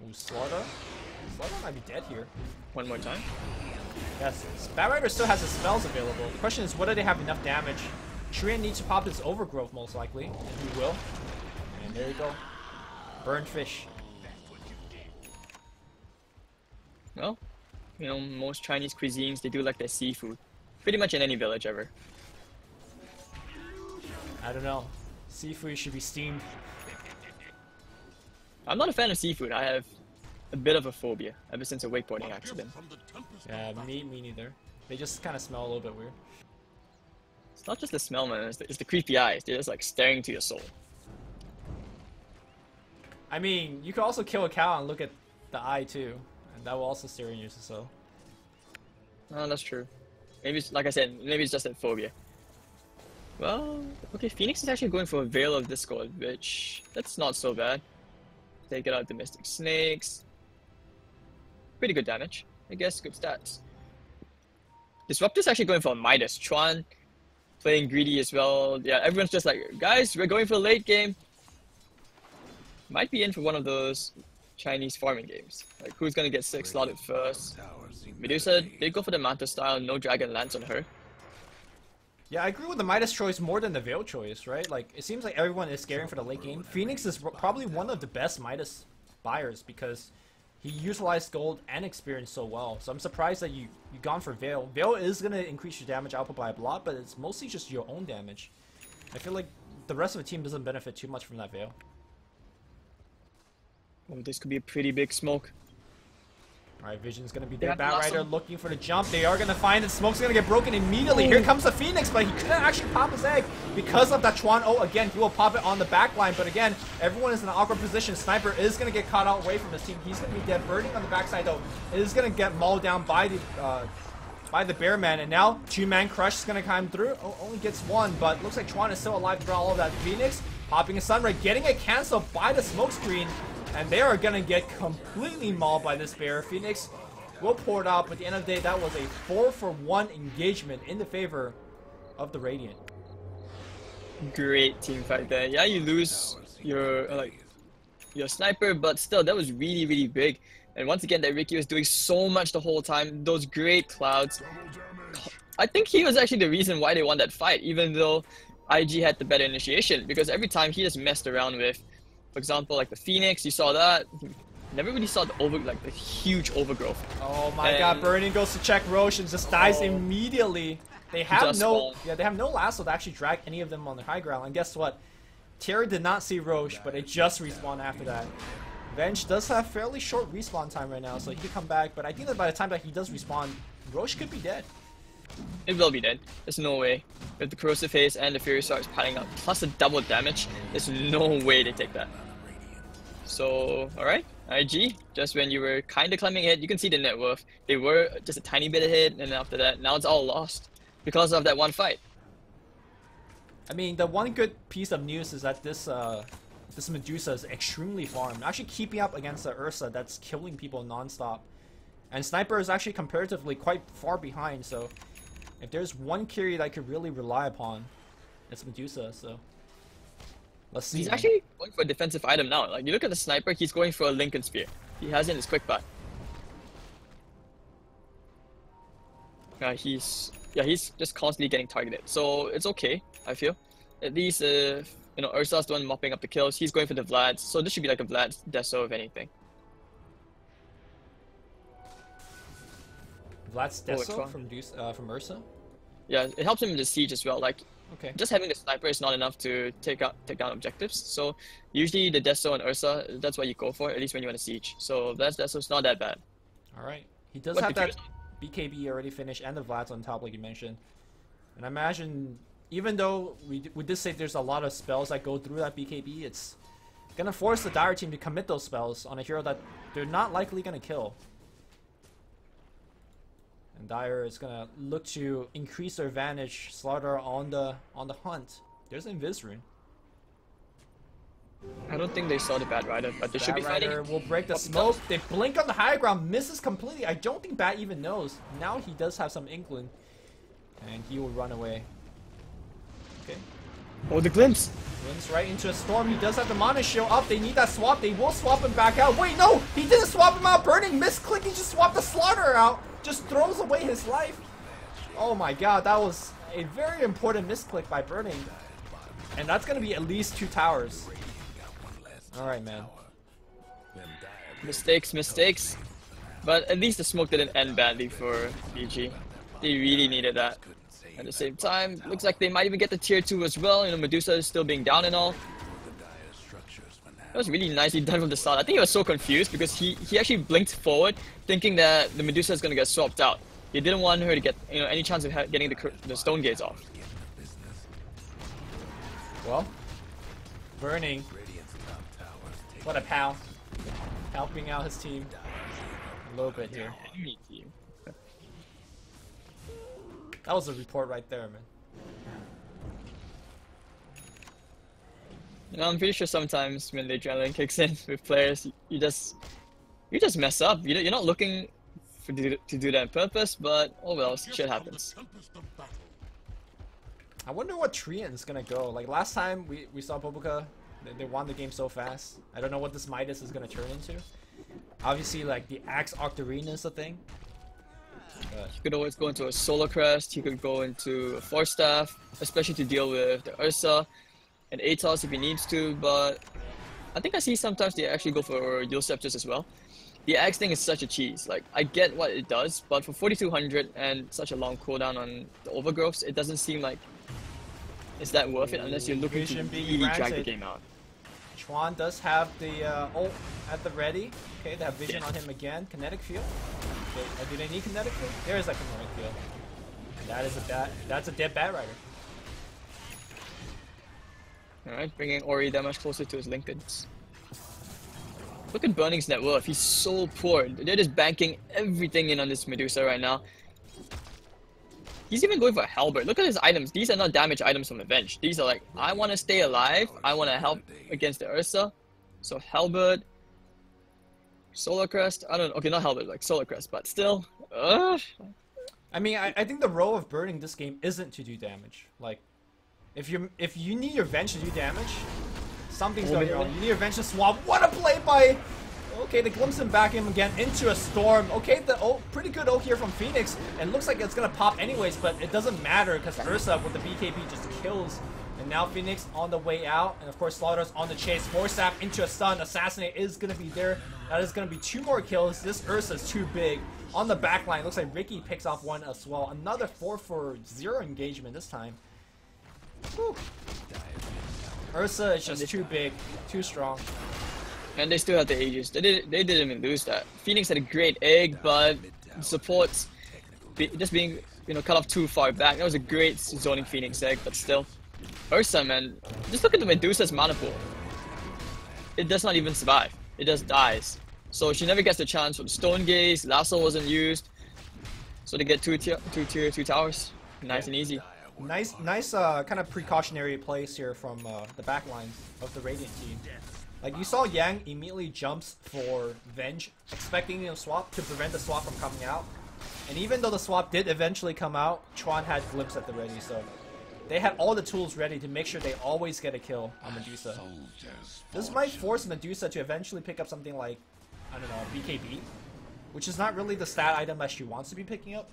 Ooh, Slaughter. Slaughter might be dead here. One more time. Yes, Bat Rider still has his spells available. The question is, whether they have enough damage. Trian needs to pop his Overgrowth most likely, and he will. And there you go. Burned fish. Well, you know, most Chinese cuisines, they do like their seafood. Pretty much in any village ever. I don't know. Seafood should be steamed. I'm not a fan of seafood. I have a bit of a phobia ever since a wakeboarding accident. Yeah, me neither. They just kind of smell a little bit weird. It's not just the smell, man. It's the creepy eyes. They're just like staring to your soul. I mean, you could also kill a cow and look at the eye too. And that will also stare in your soul. Oh, that's true. Maybe it's, like I said, maybe it's just a phobia. Well, okay, Phoenix is actually going for a Veil of Discord, which, that's not so bad. Take it out the Mystic Snakes. Pretty good damage. I guess good stats. Disruptor's actually going for a Midas. Tron playing greedy as well. Yeah, everyone's just like, guys, we're going for a late game. Might be in for one of those Chinese farming games. Like, who's gonna get 6 slotted first? Medusa did go for the Manta style, no Dragon Lance on her. Yeah, I agree with the Midas choice more than the Veil choice, right? Like, it seems like everyone is scaring for the late game. Phoenix is probably one of the best Midas buyers because he utilized gold and experience so well. So I'm surprised that you've gone for Veil. Veil is going to increase your damage output by a lot, but it's mostly just your own damage. I feel like the rest of the team doesn't benefit too much from that Veil. Oh, this could be a pretty big smoke. Alright, Vision's gonna be there. Bat Rider looking for the jump. They are gonna find it. Smoke's gonna get broken immediately. Here comes the Phoenix, but he couldn't actually pop his egg because of that Chuan. Oh, again, he will pop it on the back line, but again, everyone is in an awkward position. Sniper is gonna get caught out away from his team. He's gonna be dead. Burning on the backside though. It is gonna get mauled down by the Bear Man, and now 2-man Crush is gonna come through. Oh, only gets one, but looks like Chuan is still alive throughout all of that. Phoenix popping a Sunray, getting it canceled by the smoke screen. And they are gonna get completely mauled by this bear. Phoenix will pour it out, but at the end of the day, that was a 4-for-1 engagement in the favor of the Radiant. Great team fight there. Yeah, you lose your your sniper, but still, that was really, really big. And once again, that Ricky was doing so much the whole time. Those great clouds. I think he was actually the reason why they won that fight, even though IG had the better initiation, because every time he just messed around with, for example, like the Phoenix, you saw that. Never really saw the huge overgrowth. Oh my god, Burning goes to check Roche and just dies immediately. They have no lasso to actually drag any of them on the high ground. And guess what? Terry did not see Roche, but it just respawned after that. Venge does have fairly short respawn time right now, so he can come back, but I think that by the time that he does respawn, Roche could be dead. It will be dead. There's no way. With the Corrosive Haze and the Fury Starts piling up, plus the double damage, there's no way they take that. So, alright, IG, just when you were kind of climbing ahead, you can see the net worth. They were just a tiny bit ahead, and then after that, now it's all lost because of that one fight. I mean, the one good piece of news is that this Medusa is extremely farmed, actually keeping up against the Ursa that's killing people non-stop. And Sniper is actually comparatively quite far behind, so if there's one carry that I could really rely upon, it's Medusa, so let's see. He's actually going for a defensive item now. Like, you look at the Sniper, he's going for a Lincoln Spear. He has it in his quick butt. He's just constantly getting targeted, so it's okay, I feel. At least You know, Ursa's the one mopping up the kills. He's going for the Vlads, so this should be like a Vlad Deso if anything. Vlad's Deso from Ursa? Yeah, it helps him in the siege as well. Like, okay, just having the sniper is not enough to take down objectives. So usually the Deso and Ursa, that's what you go for, at least when you want to siege. So Vlad's Deso is not that bad. Alright. He does have that BKB already finished and the Vlad's on top like you mentioned. And I imagine, even though we did say there's a lot of spells that go through that BKB, it's gonna force the Dire team to commit those spells on a hero that they're not likely gonna kill. And Dire is gonna look to increase their advantage. Slaughter on the hunt. There's an Invis rune. I don't think they saw the Bat Rider, but they should be fighting. Rider will break the smoke. They blink on the high ground, misses completely. I don't think Bat even knows. Now he does have some inkling, and he will run away. Okay. Oh, the glimpse! Runs right into a storm. He does have the mana shield up. They need that swap. They will swap him back out. Wait, no! He didn't swap him out. Burning misclick. He just swapped the Slaughter out. Just throws away his life. Oh my god, that was a very important misclick by Burning. And that's going to be at least 2 towers. Alright, man. Mistakes. But at least the smoke didn't end badly for BG. They really needed that. At the same time, looks like they might even get the tier 2 as well. You know, Medusa is still being down and all. That was really nicely done from the start. I think he was so confused because he actually blinked forward thinking that the Medusa is going to get swapped out. He didn't want her to get, you know, any chance of getting the stone gates off. Well, Burning. What a pal. Helping out his team a little bit here. That was a report right there, man. You know, I'm pretty sure sometimes when the adrenaline kicks in with players, you just mess up. You're not looking to do that on purpose, but oh well, shit happens. I wonder what Trian's gonna go. Like last time we saw Bobuka, they won the game so fast. I don't know what this Midas is gonna turn into. Obviously, like the Axe Octarine is a thing. He could always go into a Solar Crest. He could go into a Force Staff, especially to deal with the Ursa and Atos if he needs to. But I think I see sometimes they actually go for Dual Scepters as well. The Axe thing is such a cheese. Like I get what it does, but for 4200 and such a long cooldown on the Overgrowths, it doesn't seem like it's that worth it unless you're looking to really drag the game out. Chuan does have the ult at the ready. Okay, they have vision on him again. Kinetic field. Okay, do they need kinetic field? There is a kinetic field. That is that's a dead Bat Rider. Alright, bringing Ori that much closer to his Lincolns. Look at Burning's net worth. He's so poor. They're just banking everything in on this Medusa right now. He's even going for a Halberd. Look at his items. These are not damage items from the bench. These are like, I want to stay alive. I want to help against the Ursa. So Halberd, Solar Crest. I don't know. Okay, not Halberd, like Solar Crest, but still. I mean, I think the role of Burning this game isn't to do damage. Like, if you need your Venge to do damage, something's going wrong. You need your Venge to swap. What a play by... Okay, they glimpse him back in again into a storm. Okay, the pretty good ult here from Phoenix. And looks like it's gonna pop anyways, but it doesn't matter because Ursa with the BKB just kills. And now Phoenix on the way out. And of course, Slaughter's on the chase. Force Staff into a stun. Assassinate is gonna be there. That is gonna be 2 more kills. This Ursa's too big. On the back line, looks like Ricky picks off 1 as well. Another 4 for 0 engagement this time. Whew. Ursa is just too big, too strong. And they still have the Aegis. They didn't even lose that. Phoenix had a great egg, but supports just being, you know, cut off too far back. That was a great zoning Phoenix egg, but still. Ursa, man, just look at the Medusa's mana pool. It does not even survive. It just dies. So she never gets the chance for the Stone Gaze. Lasso wasn't used. So they get 2 towers. Nice and easy. Nice kind of precautionary plays here from the back lines of the Radiant team. Like you saw Yang immediately jumps for Venge, expecting a swap to prevent the swap from coming out. And even though the swap did eventually come out, Chuan had Glimpse at the ready, so they had all the tools ready to make sure they always get a kill on Medusa. This might force Medusa to eventually pick up something like, I don't know, BKB, which is not really the stat item that she wants to be picking up.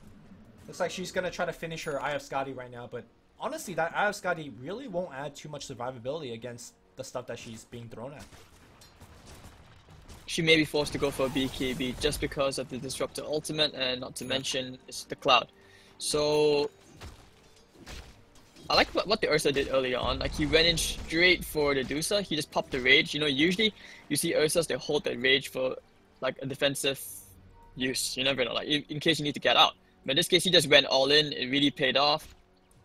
Looks like she's gonna try to finish her Eye of Scotty right now, but honestly, that Eye of Skadi really won't add too much survivability against the stuff that she's being thrown at. She may be forced to go for a BKB just because of the Disruptor ultimate, and not to mention it's the Cloud. So I like what the Ursa did early on. Like, he went in straight for the Dusa. He just popped the Rage. You know, usually you see Ursas, they hold that Rage for like a defensive use. You never know, like in case you need to get out. But in this case, he just went all in. It really paid off.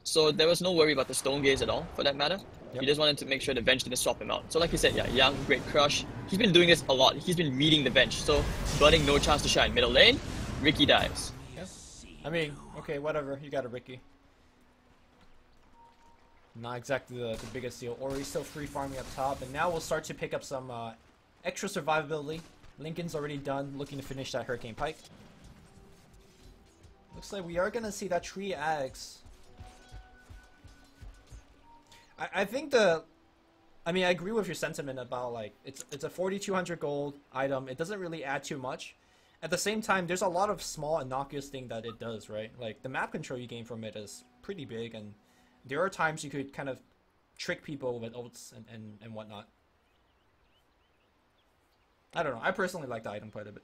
So there was no worry about the Stone Gaze at all, for that matter. He just wanted to make sure the bench didn't swap him out. So like you said, yeah, Yang, great crush. He's been doing this a lot. He's been reading the bench. So Burning, no chance to shine. Middle lane, Ricky dives. Yeah. I mean, okay, whatever. You got a Ricky. Not exactly the biggest deal. Ori's still free farming up top. And now we'll start to pick up some extra survivability. Lincoln's already done, looking to finish that Hurricane Pike. Looks like we are going to see that Tree Axe. I think I mean, I agree with your sentiment about, like, it's a 4,200 gold item. It doesn't really add too much. At the same time, there's a lot of small innocuous thing that it does, right? Like, the map control you gain from it is pretty big, and there are times you could kind of trick people with ults and whatnot. I don't know. I personally like the item quite a bit.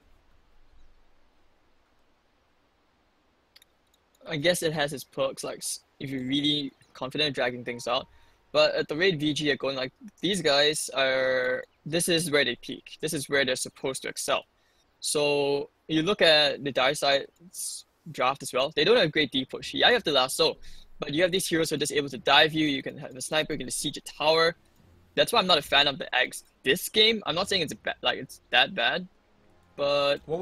I guess it has its perks, like if you're really confident dragging things out. But at the rate VG are going, like, these guys are, this is where they peak. This is where they're supposed to excel. So you look at the Dire Side's draft as well. They don't have great deep push. Yeah, you have the lasso, but you have these heroes who are just able to dive you. You can have the sniper, you can siege a tower. That's why I'm not a fan of the Axe this game. I'm not saying it's it's that bad, but what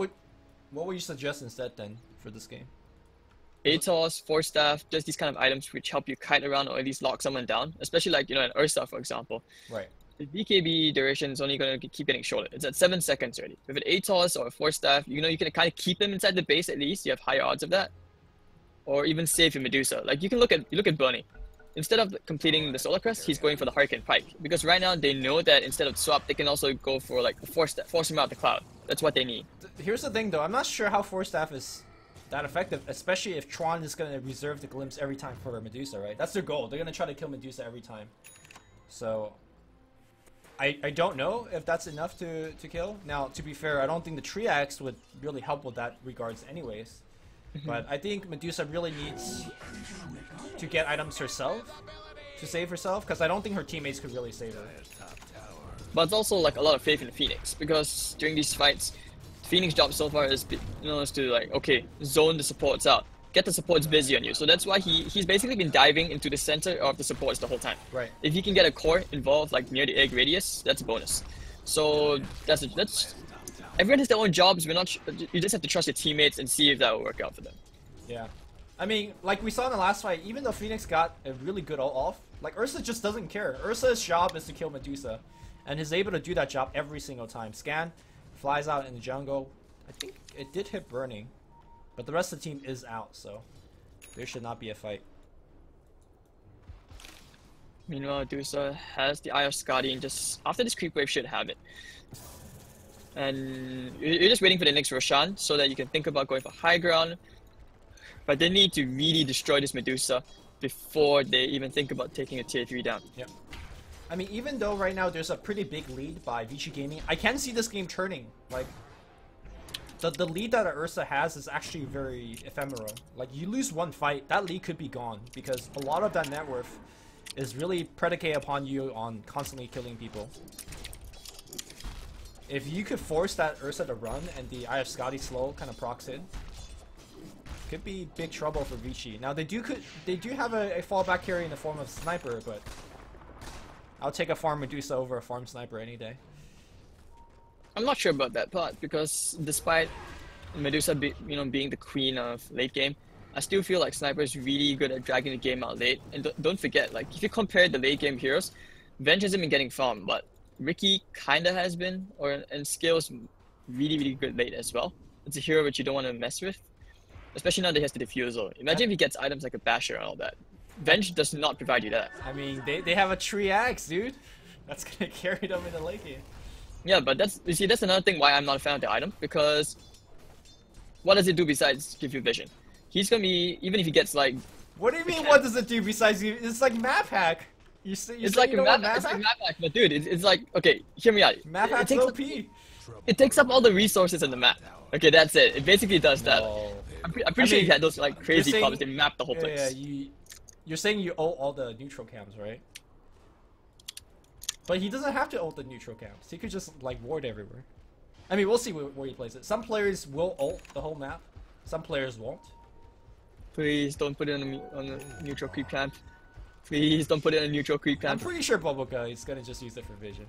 would you suggest instead then for this game? Atos, Force Staff, just these kind of items which help you kite around or at least lock someone down, especially like, you know, an Ursa, for example. Right. The BKB duration is only going to keep getting shorter. It's at 7 seconds already. With an Atos or a Force Staff, you know, you can kind of keep them inside the base at least. You have higher odds of that. Or even save your Medusa. Like, you look at Bernie. Instead of completing the Solar Crest, he's going for the Hurricane Pike. Because right now, they know that instead of swap, they can also go for, like, a Force him out the Cloud. That's what they need. Here's the thing, though. I'm not sure how Force Staff is that effective, especially if Tron is going to reserve the glimpse every time for Medusa, right? That's their goal. They're going to try to kill Medusa every time. So I don't know if that's enough to kill. Now, to be fair, I don't think the Tree Axe would really help with that regards anyways. But I think Medusa really needs to get items herself to save herself, because I don't think her teammates could really save her. But it's also like a lot of faith in the Phoenix, because during these fights, Phoenix job so far is, you know, is to, like, okay, zone the supports out, get the supports busy on you. So that's why he's basically been diving into the center of the supports the whole time. Right. If he can get a core involved, like near the egg radius, that's a bonus. So that's everyone has their own jobs. You just have to trust your teammates and see if that will work out for them. Yeah. I mean, like we saw in the last fight, even though Phoenix got a really good ult off, like, Ursa just doesn't care. Ursa's job is to kill Medusa, and is able to do that job every single time. Scan flies out in the jungle. I think it did hit Burning, but the rest of the team is out, so there should not be a fight. Meanwhile, Medusa has the Eye of Skadi, and just after this creep wave should have it. And you're just waiting for the next Roshan so that you can think about going for high ground. But they need to really destroy this Medusa before they even think about taking a tier 3 down. Yep. I mean, even though right now there's a pretty big lead by Vici Gaming, I can see this game turning. Like, the lead that Ursa has is actually very ephemeral. Like, you lose one fight, that lead could be gone, because a lot of that net worth is really predicated upon you on constantly killing people. If you could force that Ursa to run and the Eye of Skadi slow kind of procs in, could be big trouble for Vici. Now they do have a fallback carry in the form of Sniper, but I'll take a farm Medusa over a farm Sniper any day. I'm not sure about that part, because despite Medusa being the queen of late game, I still feel like Sniper is really good at dragging the game out late. And don't forget, like, if you compare the late game heroes, Venge hasn't been getting farmed, but Ricky kinda has been, and Scale's really good late as well. It's a hero which you don't want to mess with, especially now that he has the diffusal. Imagine if he gets items like a Basher and all that. Venge does not provide you that. I mean, they have a Tree Axe, dude. That's gonna carry them in the late game. Yeah, but that's another thing why I'm not a fan of the item, because what does it do besides give you vision? He's gonna be, even if he gets like What do you mean? What does it do besides you? It's like map hack. It's like a map hack, but dude, it's like, okay, hear me out. Map hack's OP. It takes up all the resources in the map. Okay, that's it. It basically does that. No. I'm pretty sure you had those like crazy problems. They mapped the whole place. Yeah, you're saying you ult all the neutral cams, right? But he doesn't have to ult the neutral cams. He could just like ward everywhere. I mean, we'll see where he plays it. Some players will ult the whole map. Some players won't. Please don't put it on a neutral creep camp. Please don't put it in a neutral creep camp. I'm pretty sure Bubblegum is gonna just use it for vision.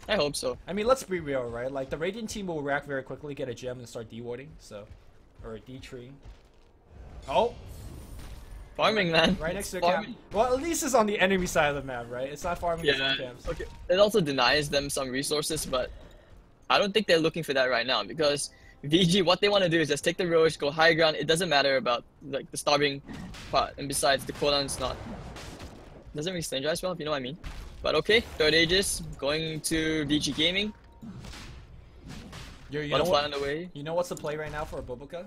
I hope so. I mean, let's be real, right? Like, the Radiant team will react very quickly, get a gem, and start de-warding, so... Or de-treeing. Oh! Farming, man. Right next to the camp. Well, at least it's on the enemy side of the map, right? It's not farming the camps. Okay. It also denies them some resources, but... I don't think they're looking for that right now, because... VG, what they want to do is just take the Roche, go high ground. It doesn't matter about, like, the starving part. And besides, the cooldown's not... Doesn't really synergize well, if you know what I mean. But okay, third Aegis, going to VG Gaming. You know what, on the way. You know what's the play right now for a Bubblegum?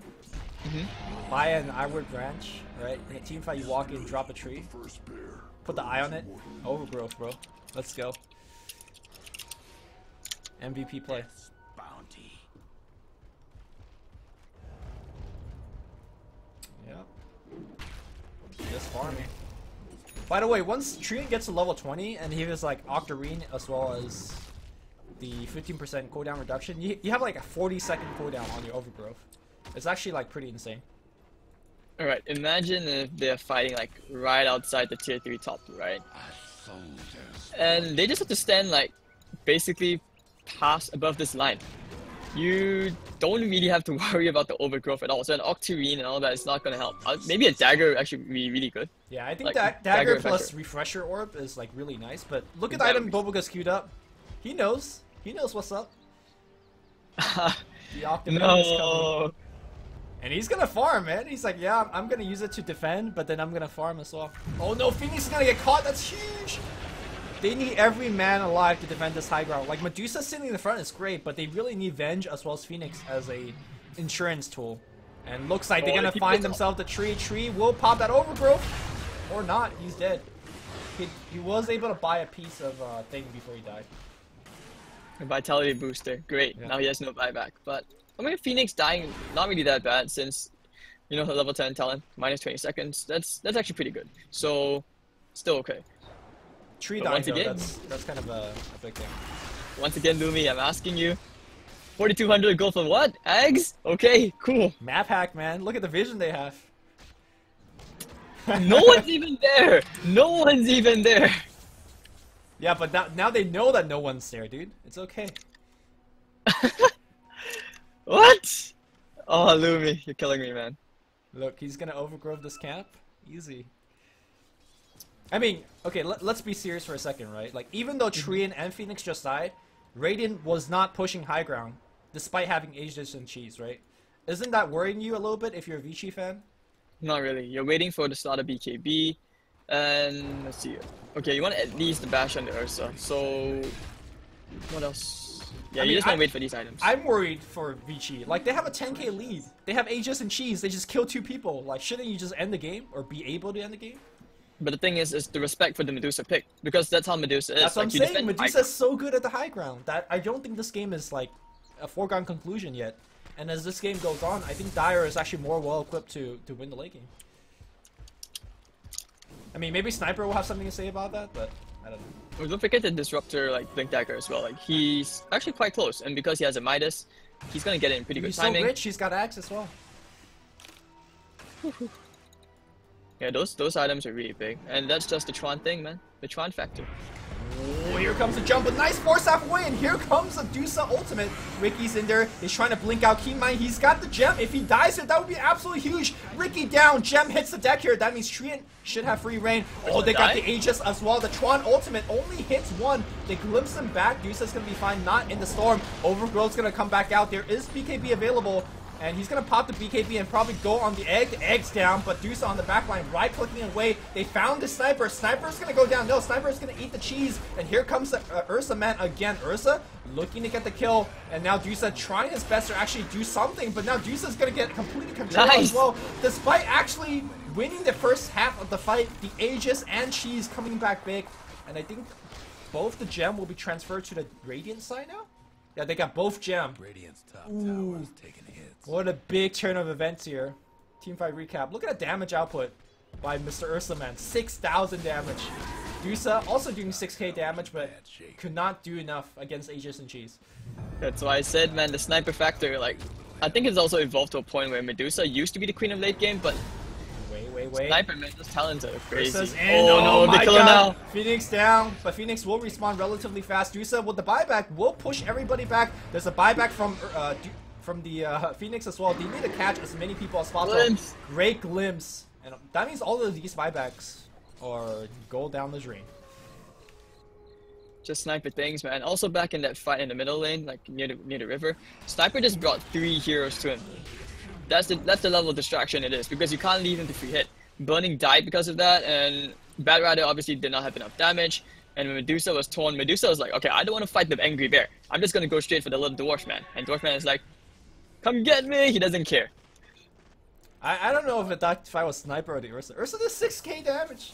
Buy an Iward branch, right? In a team fight, you walk in, drop a tree. Put the eye on it. Overgrowth, bro. Let's go. MVP play. Bounty. Yep. Just farming. By the way, once Treant gets to level 20 and he has like Octarine as well as the 15% cooldown reduction, you have like a 40-second cooldown on your overgrowth. It's actually like pretty insane. Alright, imagine if they're fighting like right outside the tier 3 top, right? And they just have to stand like basically past above this line. You don't really have to worry about the overgrowth at all. So an Octarine and all that is not going to help. Maybe a dagger actually would be really good. Yeah, I think like, that dagger plus refresher. Refresher Orb is like really nice. But look at the item Bubblegum's queued up. He knows. He knows what's up. The Octarine is coming. And he's gonna farm, man. He's like, yeah, I'm gonna use it to defend, but then I'm gonna farm as well. Oh no, Phoenix is gonna get caught. That's huge. They need every man alive to defend this high ground. Like, Medusa sitting in the front is great, but they really need Venge as well as Phoenix as a insurance tool. And looks like they're gonna find themselves the tree. Tree will pop that overgrowth. Or not, he's dead. He was able to buy a piece of thing before he died. A vitality booster, great. Yeah. Now he has no buyback. But, I mean, Phoenix dying, not really that bad since, you know, her level 10 talent, minus 20 seconds. That's actually pretty good. So, still okay. Tree dying, though, that's kind of a big thing. Once again, Lumi, I'm asking you. 4,200 go for what? Eggs? Okay, cool. Map hack, man. Look at the vision they have. No one's even there. No one's even there. Yeah, but now they know that no one's there, dude. It's okay. What? Oh, Lumi, you're killing me, man. Look, he's gonna overgrow this camp. Easy. I mean, okay, let's be serious for a second, right? Like, even though Treant and Phoenix just died, Radiant was not pushing high ground, despite having Aegis and Cheese, right? Isn't that worrying you a little bit if you're a Vici fan? Not really. You're waiting for the start of BKB, and let's see. Okay, you want at least the bash on the Ursa. So, what else? Yeah, you just want to wait for these items. I'm worried for Vici. Like, they have a 10k lead. They have Aegis and Cheese. They just kill 2 people. Like, shouldn't you just end the game or be able to end the game? But the thing is the respect for the Medusa pick, because that's how Medusa is. That's what I'm saying. Medusa's so good at the high ground that I don't think this game is like a foregone conclusion yet. And as this game goes on, I think Dire is actually more well equipped to win the late game. I mean, maybe Sniper will have something to say about that, but I don't know. Well, don't forget the Disruptor, like Blink Dagger as well. Like, he's actually quite close, and because he has a Midas, he's gonna get it in pretty good timing. He's so rich. He's got Axe as well. Yeah, those items are really big, and that's just the Tron thing, man. The Tron factor. Oh, here comes the jump, a nice force half away, and here comes a Dusa ultimate. Ricky's in there, he's trying to blink out Keymind. He's got the gem. If he dies here, that would be absolutely huge. Ricky down, gem hits the deck here. That means Treant should have free reign. Oh, they got the Aegis as well. The Tron ultimate only hits 1. They glimpse him back. Dusa's gonna be fine, not in the storm. Overgrowth's gonna come back out. There is BKB available. And he's going to pop the BKB and probably go on the egg. The egg's down, but Dusa on the backline, right-clicking away. They found the Sniper. Sniper's going to go down. No, Sniper's going to eat the cheese. And here comes the Ursa man again. Ursa looking to get the kill. And now Dusa trying his best to actually do something. But now Dusa's going to get completely controlled as well. Despite actually winning the first half of the fight. The Aegis and Cheese coming back big. And I think both the gem will be transferred to the Radiant side now? Yeah, they got both gem. Radiant's top tower is taking hits. What a big turn of events here. Teamfight recap. Look at the damage output by Mr. Ursa, man. 6,000 damage. Dusa also doing 6k damage, but could not do enough against Aegis and Cheese. That's why I said, man, the sniper factor, like, I think it's also evolved to a point where Medusa used to be the queen of late game, but Wait. sniper, man, those talents are crazy. Ursa's in. Oh no, my they kill him God. now. Phoenix down, but Phoenix will respawn relatively fast. Dusa with the buyback will push everybody back. There's a buyback from the Phoenix as well. They need to catch as many people as possible. Glimpse. Great glimpse. And that means all of these buybacks are go down the drain. Just sniper things, man. Also back in that fight in the middle lane, like near the river, Sniper just brought 3 heroes to him. That's the level of distraction it is, because you can't leave him to free hit. Burning died because of that, and Bat Rider obviously did not have enough damage. And when Medusa was torn, Medusa was like, okay, I don't want to fight the angry bear. I'm just gonna go straight for the little dwarf man. And dwarf man is like, come get me. He doesn't care. I don't know if that fight was Sniper or the Ursa. Ursa did 6k damage.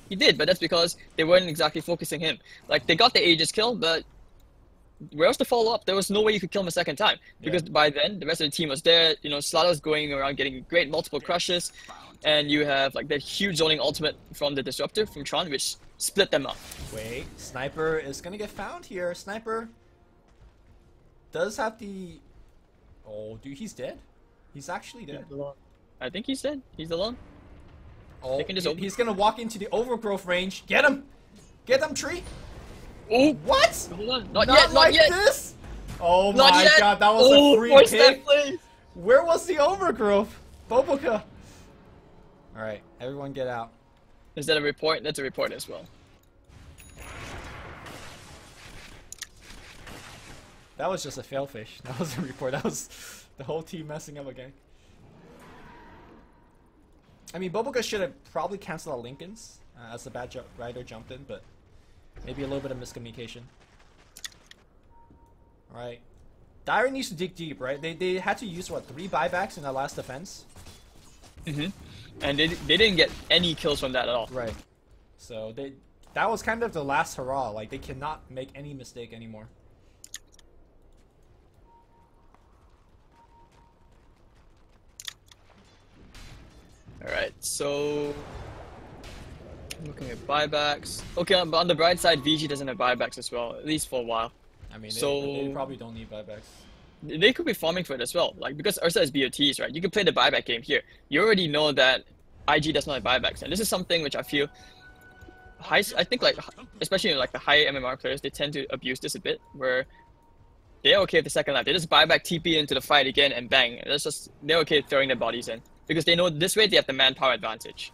He did, but that's because they weren't exactly focusing him. Like, they got the Aegis kill, but where else to follow up? There was no way you could kill him a second time. Because by then, the rest of the team was there. You know, Slato's going around getting great multiple crushes. And you have, like, that huge zoning ultimate from the Disruptor, from Tron, which split them up. Wait, Sniper is gonna get found here. Sniper does have the... Oh, dude, he's dead. He's actually dead. I think he's dead. He's alone. Oh, he's gonna walk into the overgrowth range. Get him! Get them, tree! Oh, what? Not yet, like this? Oh not my yet. God, that was a free force kick. that, please. Where was the overgrowth? Boboka. Alright, everyone get out. Is that a report? That's a report as well. That was just a failfish. That was a report. That was the whole team messing up again. I mean, Boboka should have probably canceled out Lincoln's as the bad rider jumped in, but maybe a little bit of miscommunication. Alright. Dire needs to dig deep, right? They had to use, what, 3 buybacks in that last defense? Mm-hmm. And they didn't get any kills from that at all. Right. So that was kind of the last hurrah. Like, they cannot make any mistake anymore. Alright, so looking at buybacks. Okay, but on the bright side, VG doesn't have buybacks as well, at least for a while. I mean, so they probably don't need buybacks. They could be farming for it as well. Like, because Ursa has BOTs, right? You can play the buyback game here. You already know that IG does not have buybacks, and this is something which I feel I think, like, especially like the high MMR players, they tend to abuse this a bit, where they're okay with the second life. They just buy back TP into the fight again and bang. They're okay throwing their bodies in. Because they know this way they have the manpower advantage.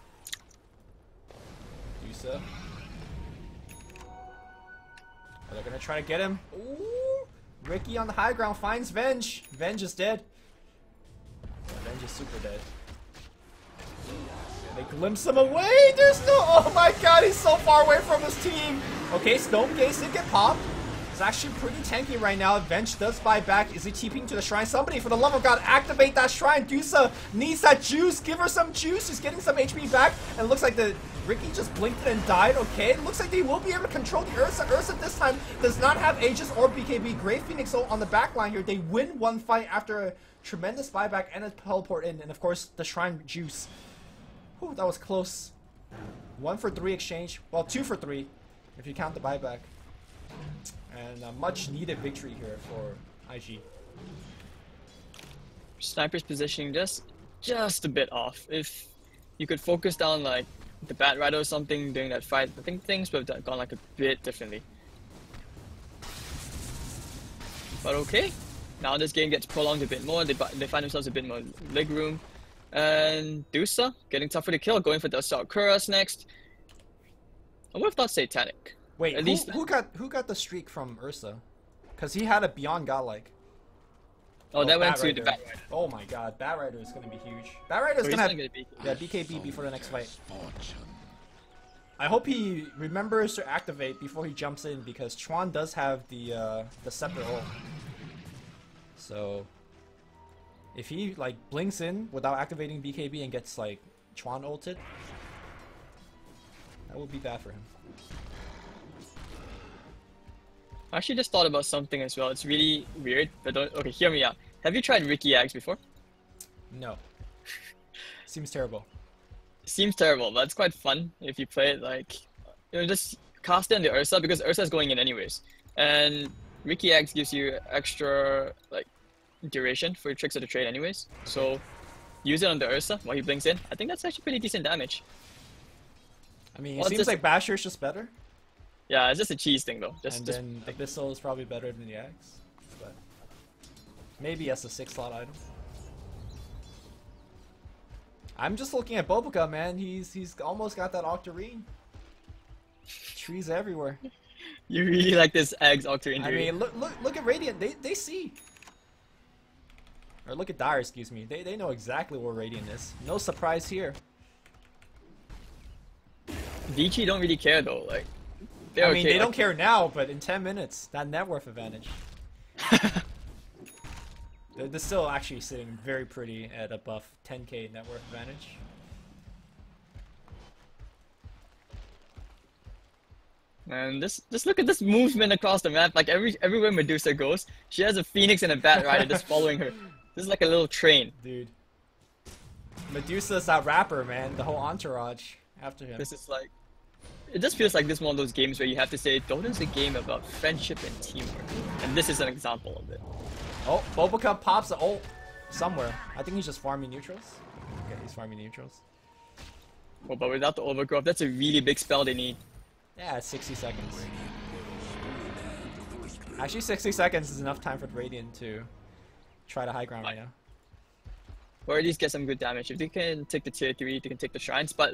Dusa. Oh, they're gonna try to get him. Ooh! Ricky on the high ground finds Venge. Venge is dead. Yeah, Venge is super dead. They glimpse him away. There's no... Oh my God, he's so far away from his team. Okay, Stone Gaze did get popped. It's actually pretty tanky right now. Venge does buy back. Is he TPing to the shrine? Somebody, for the love of God, activate that shrine. Dusa needs that juice. Give her some juice. She's getting some HP back. And it looks like the Ricky just blinked and died. Okay, it looks like they will be able to control the Ursa. Ursa this time does not have Aegis or BKB. Great Phoenix on the back line here. They win one fight after a tremendous buyback and a teleport in. And of course, the shrine juice. Whew, that was close. 1 for 3 exchange. Well, 2 for 3 if you count the buyback. And a much needed victory here for IG. Sniper's positioning just a bit off. If you could focus down like the Bat Rider or something during that fight, I think things would have gone like a bit differently. But okay, now this game gets prolonged a bit more. They find themselves a bit more leg room. And Dusa getting tougher to kill, going for the Kuras next. I would have thought Satanic. Wait, who got the streak from Ursa? Because he had a Beyond Godlike. Oh, that went to the Bat Rider. Oh my God, Bat Rider is gonna be huge. Bat Rider is gonna have BKB before the next fight. I hope he remembers to activate before he jumps in, because Chuan does have the Scepter ult. So if he like blinks in without activating BKB and gets like Chuan ulted. That would be bad for him. I actually just thought about something as well. It's really weird, but don't. Okay, hear me out. Have you tried Ricky Eggs before? No. Seems terrible. Seems terrible, but it's quite fun if you play it like, just cast it on the Ursa because Ursa's going in anyways. And Ricky Eggs gives you extra like duration for your tricks of the trade anyways. So use it on the Ursa while he blinks in. I think that's actually pretty decent damage. I mean, it seems like Basher's just better. Yeah, it's just a cheese thing though. Then Abyssal is probably better than the Axe. But maybe as a 6-slot item. I'm just looking at Bobuka, man. He's almost got that Octarine. Trees everywhere. You really like this Eggs Octarine. I mean, look at Radiant. They see. Or look at Dire, excuse me. They know exactly where Radiant is. No surprise here. Vici don't really care though. Like, I mean, they don't care now, but in 10 minutes, that net worth advantage. They're still actually sitting very pretty at a buff 10k net worth advantage. Man, just look at this movement across the map. Like everywhere Medusa goes, she has a Phoenix and a Bat Rider just following her. This is like a little train. Dude. Medusa's that rapper, man. The whole entourage after him. This is like, it just feels like this one of those games where you have to say, Dota's a game about friendship and teamwork. And this is an example of it. Oh, Bobuka pops the ult somewhere. I think he's just farming neutrals. Okay, he's farming neutrals. Oh, but without the overgrowth, that's a really big spell they need. Yeah, it's 60 seconds. Actually, 60 seconds is enough time for Radiant to try the high ground right now. Or at least get some good damage. If they can take the tier 3, they can take the shrines, but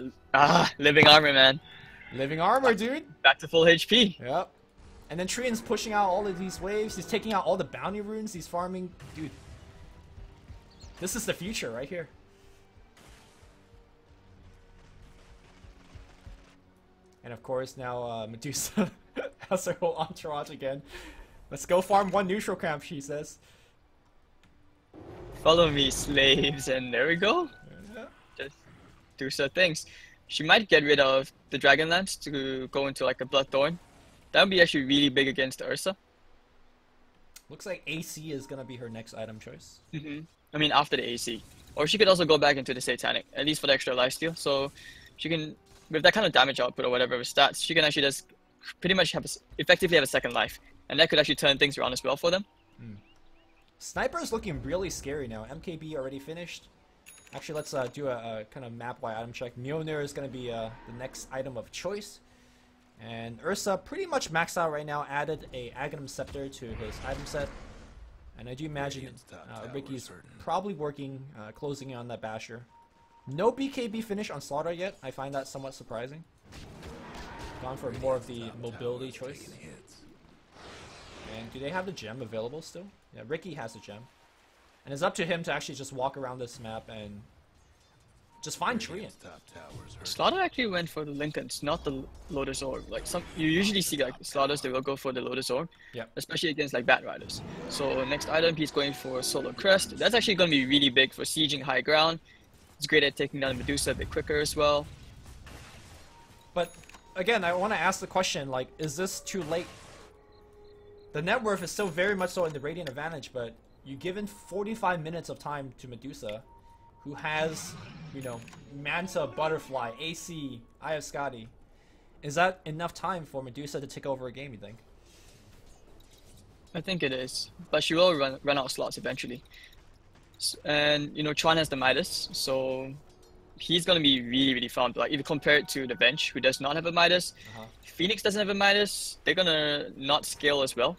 living armor, man. Living armor, dude. Back to full HP. Yep. And then Trian's pushing out all of these waves. He's taking out all the bounty runes. He's farming. Dude. This is the future right here. And of course now Medusa has her whole entourage again. Let's go farm one neutral camp, she says. Follow me, slaves, and there we go. Yeah. Just do some things. She might get rid of the Dragonlance to go into like a Bloodthorn. That would be actually really big against Ursa. Looks like AC is gonna be her next item choice. I mean, after the AC. Or she could also go back into the Satanic, at least for the extra lifesteal. So she can, with that kind of damage output or whatever with stats, she can actually just pretty much have effectively have a second life. And that could actually turn things around as well for them. Sniper is looking really scary now. MKB already finished. Actually, let's do a kind of map-wide item check. Mjolnir is going to be the next item of choice. And Ursa pretty much maxed out right now. Added a Aghanim Scepter to his item set. And I do imagine Ricky's probably working, closing in on that Basher. No BKB finish on Slaughter yet. I find that somewhat surprising. Gone for more of the mobility choice. And do they have the gem available still? Yeah, Ricky has the gem. And it's up to him to actually just walk around this map and just find Trian. Slaughter actually went for the Lincolns, not the Lotus Orb. Like you usually see like Slaughters, they will go for the Lotus Orb. Yeah. Especially against like Bat Riders. So next item, he's going for Solar Crest. That's actually going to be really big for sieging high ground. It's great at taking down Medusa a bit quicker as well. But again, I want to ask the question, like, is this too late? The net worth is still very much so in the Radiant advantage, but you've given 45 minutes of time to Medusa, who has, you know, Manta, Butterfly, AC, Eye of Skadi. Is that enough time for Medusa to take over a game, you think? I think it is, but she will run out of slots eventually. And, you know, Chuan has the Midas, so he's going to be really, really fun. Like, if you compare it to the bench, who does not have a Midas, Phoenix doesn't have a Midas, they're going to not scale as well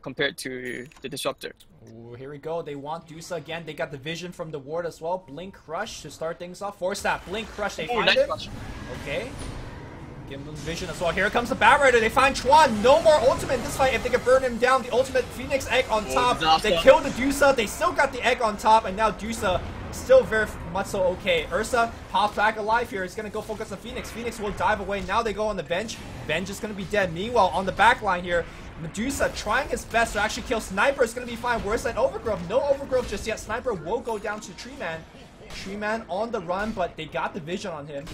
compared to the Disruptor. Ooh, here we go. They want Dusa again. They got the vision from the ward as well. Blink Crush to start things off. Force that Blink Crush. They find it. Okay. Give them vision as well. Here comes the Bat Rider. They find Chuan. No more ultimate in this fight. If they can burn him down, the ultimate Phoenix Egg on top. They kill the Dusa. They still got the egg on top, and now Dusa still very much so okay. Ursa pops back alive here. He's going to go focus on Phoenix. Phoenix will dive away. Now they go on the bench. Bench is going to be dead. Meanwhile, on the back line here, Medusa trying his best to actually kill Sniper. Is going to be fine. Worse than Overgrowth. No Overgrowth just yet. Sniper will go down to Tree Man. Tree Man on the run, but they got the vision on him.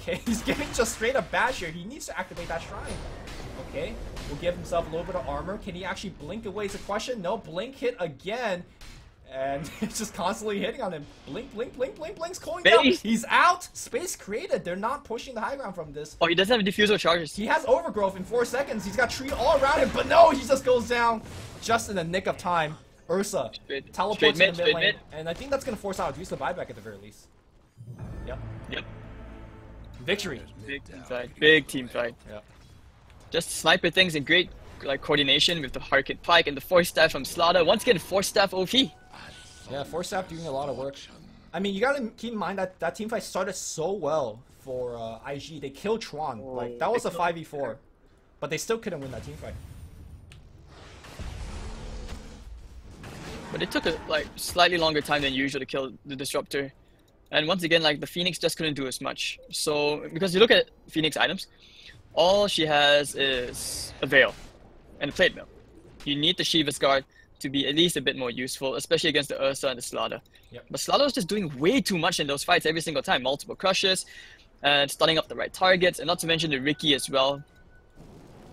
Okay, he's getting just straight up bash here. He needs to activate that shrine. Okay, will give himself a little bit of armor. Can he actually blink away is a question. No, blink hit again. And it's just constantly hitting on him. Blink, blink, blink, blink, blink's going down. He's out. Space created. They're not pushing the high ground from this. Oh, he doesn't have diffusal charges. He has overgrowth in 4 seconds. He's got tree all around him, but no, he just goes down just in the nick of time. Ursa teleports in the mid lane, and I think that's gonna force out use the buyback at the very least. Yep. Yep. Victory. Big team fight. Big team fight. Yep. Just sniper things in great coordination with the Hurricane Pike and the Force Staff from Slaughter. Once again, Force Staff OP. Yeah, Force Staff doing a lot of work. I mean, you gotta keep in mind that that team fight started so well for IG. They killed Tron. Like, that was a 5v4. But they still couldn't win that team fight. But it took a slightly longer time than usual to kill the Disruptor. And once again, the Phoenix just couldn't do as much. So, because you look at Phoenix items, all she has is a Veil and a Plate Mill. You need the Shiva's Guard to be at least a bit more useful, especially against the Ursa and the Slaughter. Yep. But Slaughter was just doing way too much in those fights every single time. Multiple crushes, and stunning up the right targets, and not to mention the Ricky as well.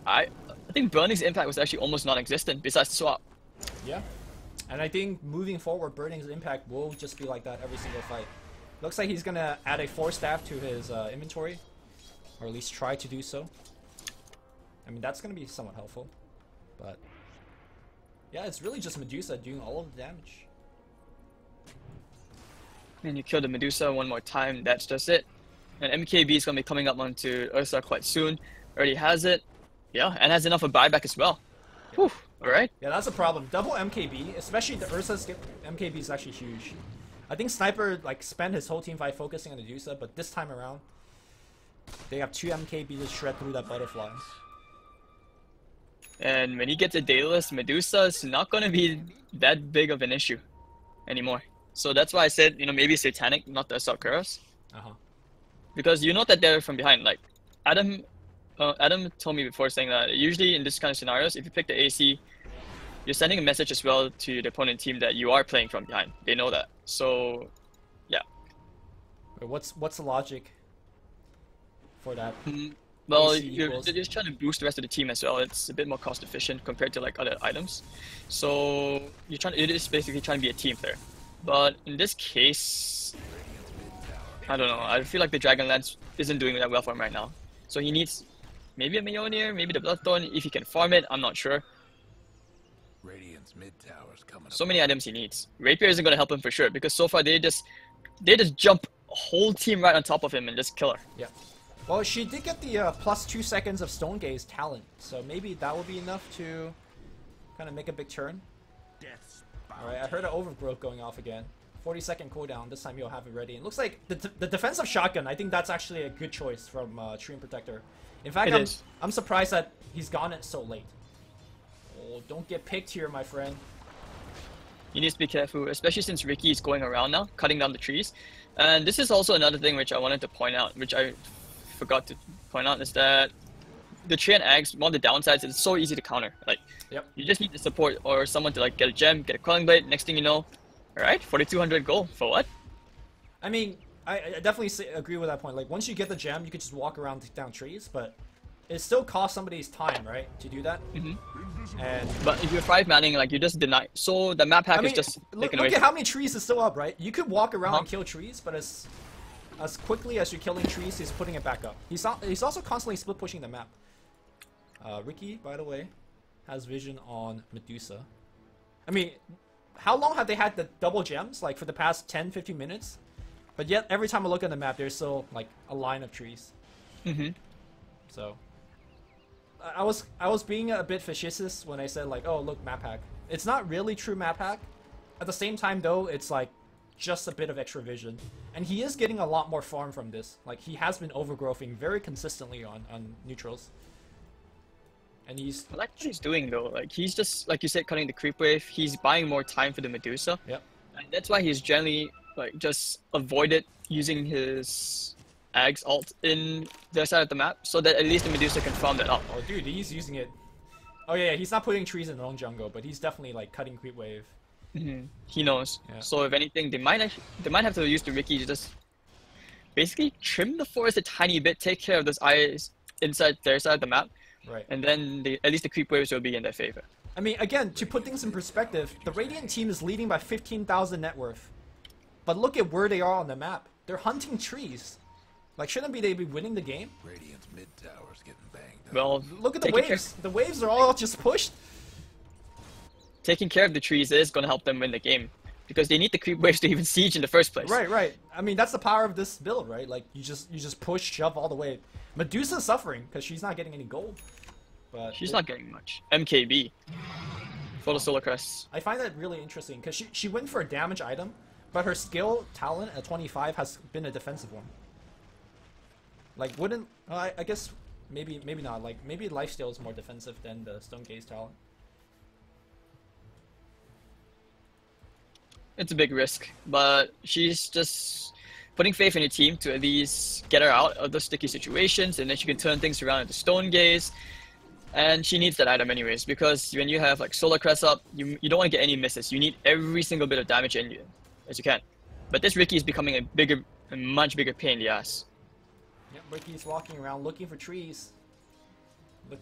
I think Burning's impact was actually almost non-existent, besides the swap. Yeah. And I think moving forward, Burning's impact will just be like that every single fight. Looks like he's gonna add a Force Staff to his inventory, or at least try to do so. I mean, that's gonna be somewhat helpful, but yeah, it's really just Medusa doing all of the damage. And you kill the Medusa one more time, that's just it. And MKB is gonna be coming up onto Ursa quite soon. Already has it, yeah, and has enough of buyback as well. Whew, alright. Yeah, that's a problem. Double MKB, especially the Ursa's MKB is actually huge. I think Sniper spent his whole team fight focusing on Medusa, but this time around, they have 2 MKB to shred through that butterfly. And when he gets a Daedalus, Medusa is not going to be that big of an issue anymore. So that's why I said, maybe Satanic, not the Assault Kuros. Because you know that they're from behind. Adam told me before saying that usually in this kind of scenarios, if you pick the AC, you're sending a message as well to the opponent team that you are playing from behind. They know that. So, yeah. What's the logic for that? Well, you're just trying to boost the rest of the team as well. It's a bit more cost efficient compared to other items. So it is basically trying to be a team player. But in this case, I don't know. I feel like the Dragonlance isn't doing that well for him right now. So he needs maybe a Mjolnir, maybe the Bloodthorn. If he can farm it, I'm not sure. Radiant's mid tower's coming So many items he needs. Rapier isn't going to help him for sure because so far they just jump a whole team right on top of him and just kill her. Yeah. Well, she did get the plus 2 seconds of Stone Gaze talent, so maybe that will be enough to kind of make a big turn. Alright, I heard an Overgrowth going off again. 40-second cooldown, this time he'll have it ready. And it looks like the defensive shotgun, I think that's actually a good choice from Treant Protector. In fact, I'm surprised that he's gone it so late. Oh, don't get picked here, my friend. You need to be careful, especially since Ricky is going around now, cutting down the trees. And this is also another thing which I wanted to point out, which I forgot to point out, is that the Treant Ags, one of the downsides, it's so easy to counter. You just need the support or someone to get a gem, get a Quelling Blade, next thing you know, alright, 4,200 gold, for what? I mean, I definitely agree with that point. Once you get the gem, you can just walk around, take down trees, but it still costs somebody's time, right, to do that? But if you're 5-manning, you just deny. So the map hack is just look at how many trees is still up, right? You could walk around and kill trees, but as quickly as you're killing trees, he's putting it back up. He's also constantly split pushing the map. Ricky, by the way, has vision on Medusa. I mean, how long have they had the double gems? For the past 10-15 minutes? But yet, every time I look at the map, there's still a line of trees. So, I was being a bit facetious when I said oh look, map hack. It's not really true map hack. At the same time though, it's just a bit of extra vision. And he is getting a lot more farm from this. He has been overgrowthing very consistently on neutrals. And he's... I like what he's doing though. He's just, like you said, cutting the creep wave. He's buying more time for the Medusa. Yep. And that's why he's generally just avoided using his Ags ult in their side of the map, so that at least the Medusa can farm that up. Oh dude, he's using it. Oh yeah, he's not putting trees in the wrong jungle, but he's definitely cutting creep wave. He knows. Yeah. So if anything, they might have to use the Ricky to just basically trim the forest a tiny bit, take care of those eyes inside their side of the map, Right. and then at least the creep waves will be in their favor. I mean, again, to put things in perspective, the Radiant team is leading by 15,000 net worth. But look at where they are on the map. They're hunting trees. Like, shouldn't they be winning the game? Radiant's mid tower's getting banged up. Well, Look at the waves. The waves are all just pushed. Taking care of the trees is going to help them win the game, because they need the creep waves to even siege in the first place. Right, right. I mean, that's the power of this build, right? Like, you just push, shove all the way. Medusa's suffering because she's not getting any gold. But She's not getting much. MKB for the Solar Crest. I find that really interesting because she went for a damage item, but her skill talent at 25 has been a defensive one. Like, wouldn't I guess maybe not. Like, maybe lifesteal is more defensive than the Stone Gaze talent. It's a big risk, but she's just putting faith in her team to at least get her out of those sticky situations, and then she can turn things around into Stone Gaze. And she needs that item anyways, because when you have like Solar Crest up, you don't want to get any misses. You need every single bit of damage in you as you can. But this Ricky is becoming a much bigger pain in the ass. Yep, Ricky's walking around looking for trees.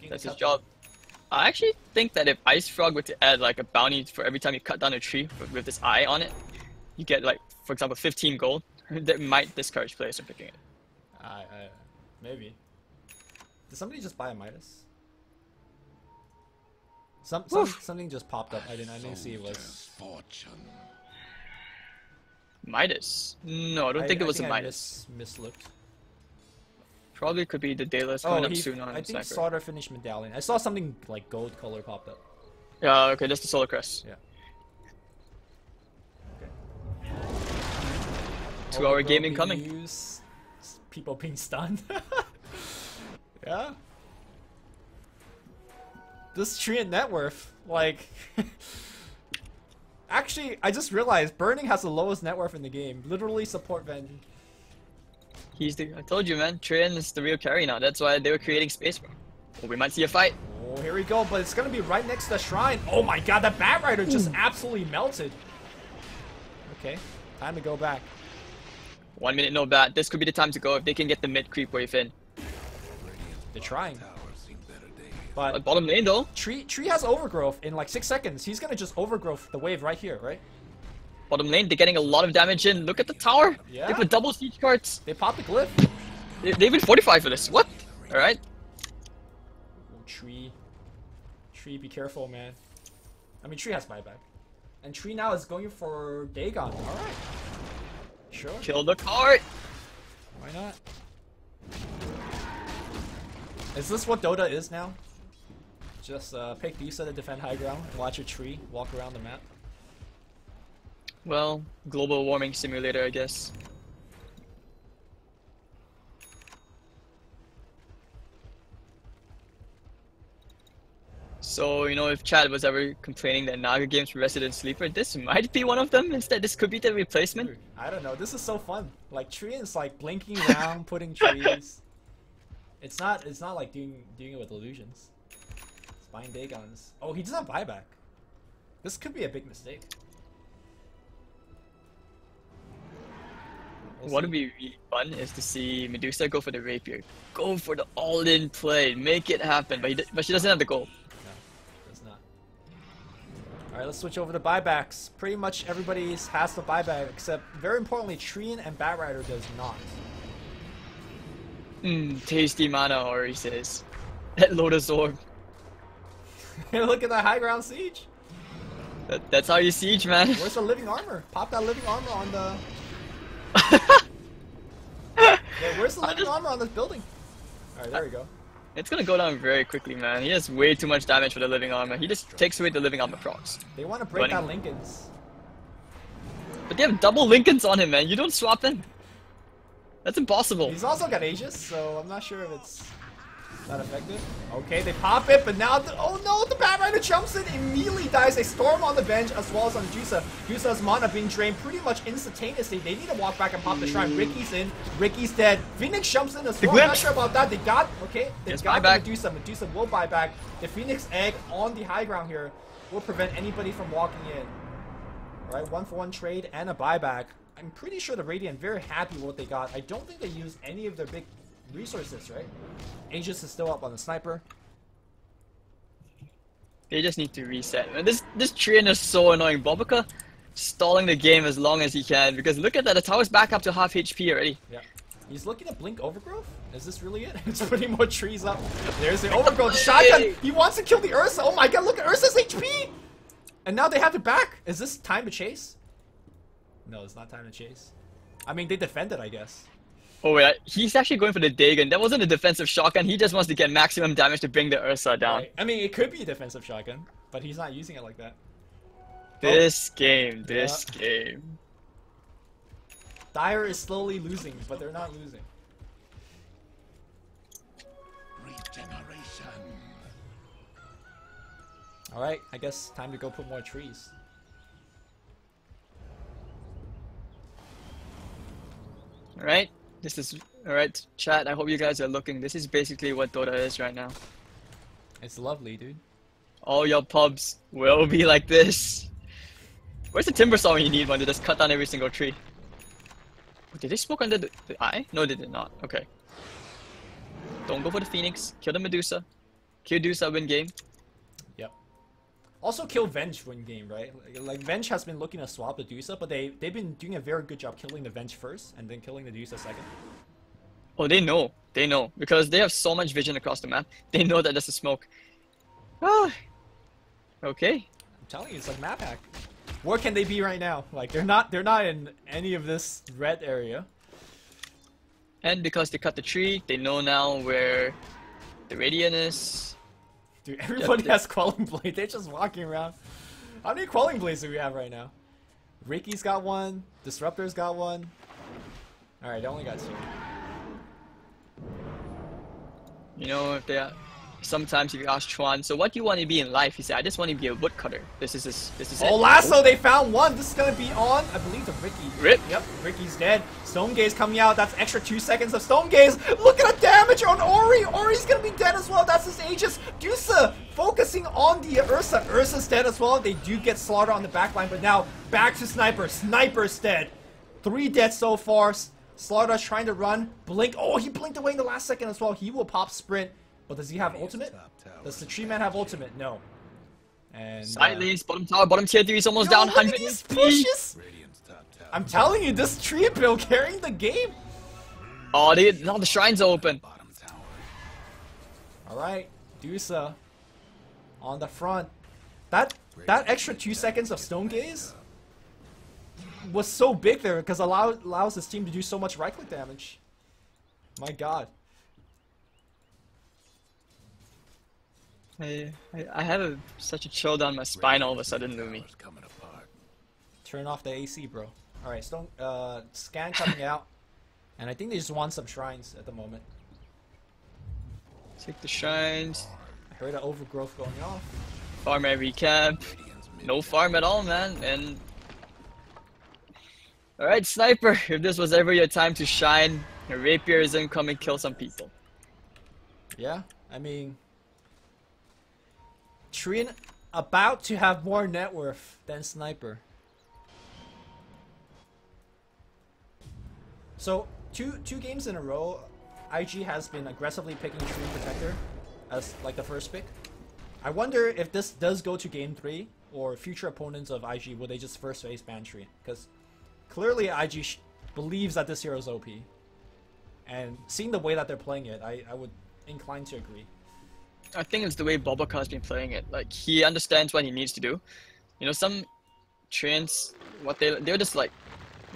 That's his job. I actually think that if Ice Frog were to add like a bounty for every time you cut down a tree with this eye on it, you get like, for example, 15 gold. That might discourage players from picking it. Maybe. Did somebody just buy a Midas? Something just popped up. I didn't see it was. Fortune. Midas? No, I don't think it was a Midas. Mislooked. Probably could be the Daedalus coming up soon on I think Sniper. Slaughter finished medallion. I saw something like gold color popped up. Yeah, okay, that's the Solar Crest. Yeah. Okay. 2-hour gaming coming. News, people being stunned. Yeah. This Treant net worth, like. Actually, I just realized Burning has the lowest net worth in the game. Literally support Venge. I told you, man. Trian is the real carry now. That's why they were creating space for him. Well, we might see a fight. Oh, here we go, but it's gonna be right next to the shrine. Oh my god, that Bat Rider just absolutely melted. Okay, time to go back. 1 minute, no bat. This could be the time to go if they can get the mid creep wave in. They're trying. Tower's seen better days. But Bottom lane, though. Tree has overgrowth in like 6 seconds. He's gonna just overgrowth the wave right here, right? Bottom lane, they're getting a lot of damage in. Look at the tower. Yeah. They put double siege cards. They popped the glyph. They've been fortified for this. What? Alright. Oh, Tree, be careful, man. I mean, Tree has buyback. And Tree now is going for Dagon. Alright. Sure. Kill the cart. Why not? Is this what Dota is now? Just pick Disa to defend high ground, watch a tree, walk around the map. Well, global warming simulator, I guess. So, you know, if Chad was ever complaining that Naga games were resident sleeper, this might be one of them. Instead, this could be the replacement. Dude, I don't know. This is so fun. Like Tree is like blinking around, putting trees. It's not like doing it with illusions. It's buying Dagons. Oh, he doesn't have buyback. This could be a big mistake. What would be really fun is to see Medusa go for the rapier, go for the all-in play, make it happen. But she doesn't have the goal. No, does not. All right, let's switch over to buybacks. Pretty much everybody has the buyback, except very importantly, Treant and Bat Rider does not. Tasty mana, Ori says. That Lotus Orb. Look at that high ground siege. That's how you siege, man. Where's the living armor? Pop that living armor on the. Yeah, where's the living armor on this building? Alright, there we go. It's gonna go down very quickly, man. He has way too much damage for the living armor. He just takes away the living armor procs. They want to break out Lincolns. But they have double Lincolns on him, man. You don't swap in. That's impossible. He's also got Aegis, so I'm not sure if it's that effective. Okay, they pop it, but now oh no, the Bat Rider jumps in, immediately dies. They storm on the bench as well as on Jusa. Jusa's mana being drained pretty much instantaneously. They need to walk back and pop the shrine. Ricky's in. Ricky's dead. Phoenix jumps in as well. I'm not sure about that. They got Medusa. Medusa will buy back. The Phoenix egg on the high ground here will prevent anybody from walking in. Right, 1-for-1 trade and a buyback. I'm pretty sure the Radiant very happy with what they got. I don't think they used any of their big resources, right? Aegis is still up on the sniper. They just need to reset. Man, this train is so annoying. Bobica stalling the game as long as he can because look at that, the tower's back up to half HP already. Yeah. He's looking to blink Overgrowth? Is this really it? It's putting more trees up. There's the Overgrowth. Shotgun! He wants to kill the Ursa! Oh my god, look at Ursa's HP! And now they have it back! Is this time to chase? No, it's not time to chase. I mean, they defended, I guess. Oh wait, he's actually going for the Dagon. That wasn't a defensive shotgun, he just wants to get maximum damage to bring the Ursa down. Right. I mean, it could be a defensive shotgun, but he's not using it like that. This game. Dire is slowly losing, but they're not losing. Regeneration. Alright, I guess time to go put more trees. Alright, alright, chat, I hope you guys are looking. This is basically what Dota is right now. It's lovely, dude. All your pubs will be like this. Where's the timber saw when you need one to just cut down every single tree? Did they smoke under the eye? No, they did not. Okay. Don't go for the Phoenix. Kill the Medusa. Kill Medusa, win game. Yep. Also kill Venge win game, right? Like Venge has been looking to swap Medusa, but they've been doing a very good job killing the Venge first and then killing the Medusa second. Oh, they know. They know. Because they have so much vision across the map. They know that there's a smoke. Ah. Okay. I'm telling you, it's like map hack. Where can they be right now? Like they're not in any of this red area. And because they cut the tree, they know now where the Radiant is. Dude, everybody has Quelling Blade. They're just walking around. How many Quelling Blades do we have right now? Ricky's got one. Disruptor's got one. Alright, they only got 2. You know, if they are... Sometimes if you ask Chuan, so what do you want to be in life? He said, I just want to be a woodcutter. This is it. Oh, Lasso, they found one. This is going to be on, I believe, the Ricky. Rip. Yep, Ricky's dead. Stone Gaze coming out. That's extra 2 seconds of Stone Gaze. Look at the damage on Ori. Ori's going to be dead as well. That's his Aegis. Dusa focusing on the Ursa. Ursa's dead as well. They do get slaughtered on the backline, but now back to Sniper. Sniper's dead. 3 dead so far. Slaughter's trying to run. Blink. Oh, he blinked away in the last second as well. He will pop sprint. But does he have ultimate? Does the tree man have ultimate? No. And side lanes, bottom tower, bottom tier 3 is almost down 100 pushes. I'm telling you, this tree build carrying the game. Oh, now the shrines are open. Alright, Dusa on the front. That extra 2 seconds of Stone Gaze was so big there because allows his team to do so much right click damage. My god. I have such a chill down my spine all of a sudden, Lumi. Turn off the AC, bro. Alright, scan coming out. And I think they just want some shrines at the moment. Take the shrines. I heard an overgrowth going off. Farm every camp. No farm at all, man. And alright, Sniper, if this was ever your time to shine, your rapier is gonna come and kill some people. Yeah, I mean, Trian about to have more net worth than Sniper. So two games in a row, IG has been aggressively picking Tree Protector as like the first pick. I wonder if this does go to game 3 or future opponents of IG, will they just first face ban Tree? Because clearly IG believes that this hero is OP. And seeing the way that they're playing it, I would incline to agree. I think it's the way Bobica has been playing it. Like, he understands what he needs to do. You know, some Treants, they're just like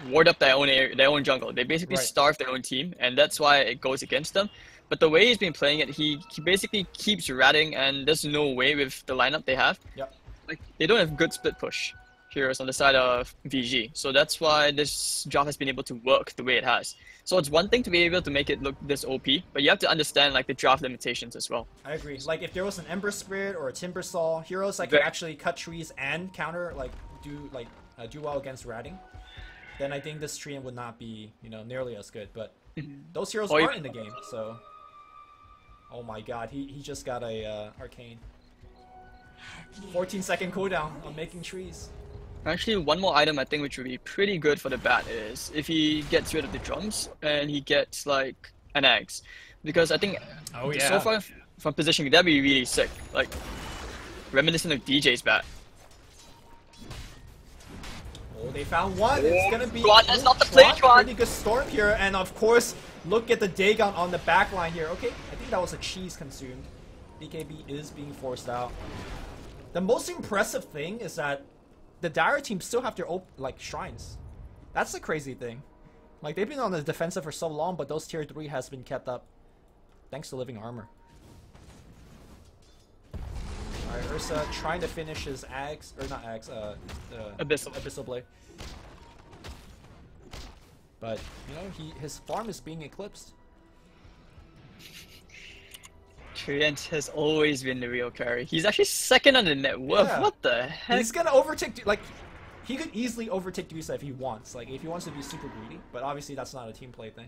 ward up their own area, their own jungle. They basically starve their own team, and that's why it goes against them. But the way he's been playing it, he basically keeps ratting, and there's no way with the lineup they have. Yep. Like, they don't have good split push heroes on the side of VG. So that's why this job has been able to work the way it has. So it's one thing to be able to make it look this OP, but you have to understand like the draft limitations as well. I agree. Like if there was an Ember Spirit or a Timber Saw, heroes that could actually cut trees and counter, like do well against ratting, then I think this Treant would not be, you know, nearly as good. But those heroes aren't in the game, so. Oh my god, he just got a arcane. 14-second cooldown on making trees. Actually, one more item I think which would be pretty good for the bat is if he gets rid of the drums and he gets like an axe, because I think Oh yeah. so far from positioning that'd be really sick, like reminiscent of DJ's bat. Oh, they found one. It's gonna be Juan, that's not the play, Juan. pretty good storm here, and of course, look at the Dagon on the back line here. Okay, I think that was a cheese consumed. BKB is being forced out. The most impressive thing is that the Dire team still have their like shrines. That's the crazy thing. Like they've been on the defensive for so long, but those tier 3 has been kept up thanks to living armor. Alright, Ursa trying to finish his axe, or not axe, Abyssal Blade. But, you know, his farm is being eclipsed. Trient has always been the real carry. He's actually second on the net worth. Yeah. What the heck? He's gonna overtake, like, he could easily overtake Dusa if he wants. Like, if he wants to be super greedy. But obviously that's not a team play thing.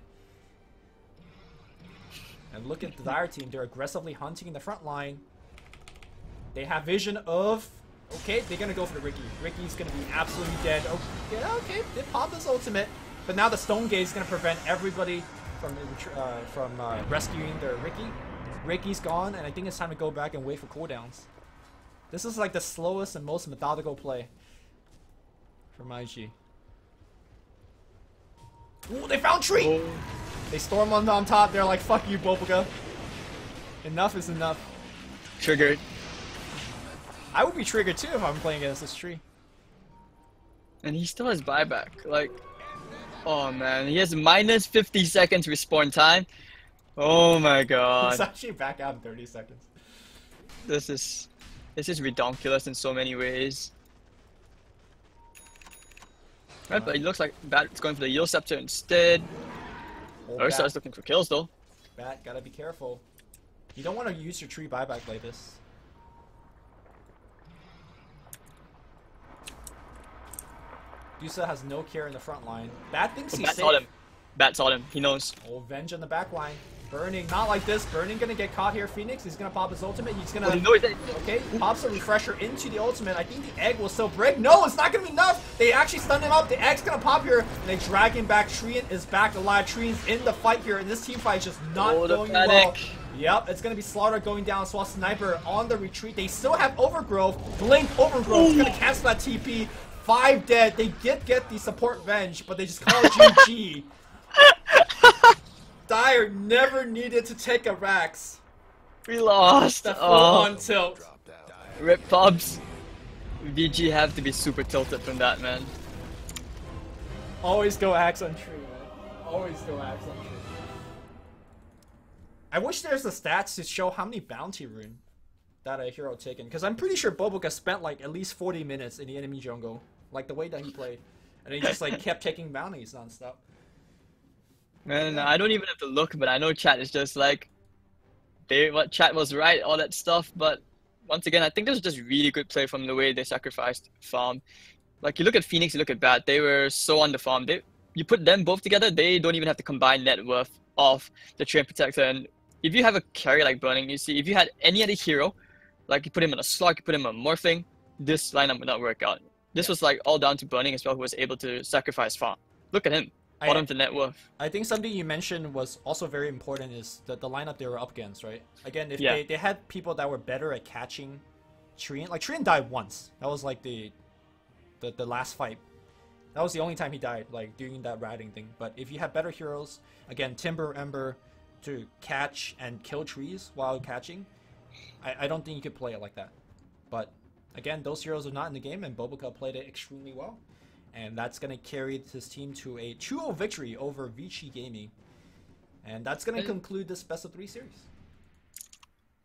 And look at the Dire team. They're aggressively hunting in the front line. They have vision of... Okay, they're gonna go for the Ricky. Ricky's gonna be absolutely dead. Oh, yeah, okay, they pop his ultimate. But now the Stone Gate is gonna prevent everybody from rescuing their Ricky. Ricky's gone, and I think it's time to go back and wait for cooldowns. This is like the slowest and most methodical play from IG. Ooh, they found Tree! Oh. They storm on top. They're like, fuck you, Bobuka. Enough is enough. Triggered. I would be triggered too if I'm playing against this Tree. And he still has buyback. Like, oh man, he has minus 50 seconds respawn time. Oh my god. He's actually back out in 30 seconds. This is redonkulous in so many ways. Right, but it looks like Bat's going for the Yield Scepter instead. Ursa is looking for kills though. Bat, gotta be careful. You don't want to use your Tree buyback like this. Dusa has no care in the front line. Bat thinks he's safe. Bat saw him. He knows. Oh, Venge on the back line. Burning, not like this. Burning gonna get caught here. Phoenix, he's gonna pop his ultimate. He's gonna... Okay, pops a refresher into the ultimate. I think the egg will still break. No, it's not gonna be enough. They actually stunned him up. The egg's gonna pop here. And they drag him back. Treant is back alive. Treant's in the fight here. And this team fight is just not going well. Yep, it's gonna be Slaughter going down. Swat Sniper on the retreat. They still have Overgrowth. Blink Overgrowth is gonna cancel that TP. 5 dead. They did get the support Venge, but they just call it GG. Dire never needed to take a Rax. We lost. That full on tilt. Rip Pubs. VG have to be super tilted from that, man. Always go axe on tree, man. Always go axe on tree. I wish there's the stats to show how many bounty rune that a hero taken, because I'm pretty sure Bobuka spent like at least 40 minutes in the enemy jungle, like the way that he played, and he just like kept taking bounties non-stop. Man, I don't even have to look, but I know chat is just like, what chat was right, all that stuff. But once again, I think this was just really good play from the way they sacrificed farm. Like you look at Phoenix, you look at Bat, they were so on the farm. You put them both together, they don't even have to combine net worth of the Treant Protector. And if you have a carry like Burning, you see, if you had any other hero, like you put him on a Slug, you put him on Morphing, this lineup would not work out. This was like all down to Burning as well, who was able to sacrifice farm. Look at him. Bottom to net worth. I think something you mentioned was also very important is the lineup they were up against, right? Again, if they had people that were better at catching Treant, like Treant died once. That was like the last fight. That was the only time he died, like doing that ratting thing. But if you had better heroes, again, Timber, Ember, to catch and kill trees while catching, I don't think you could play it like that. But again, those heroes are not in the game, and Bobuka played it extremely well. And that's going to carry his team to a 2-0 victory over Vici Gaming. And that's going to conclude this best of 3 series.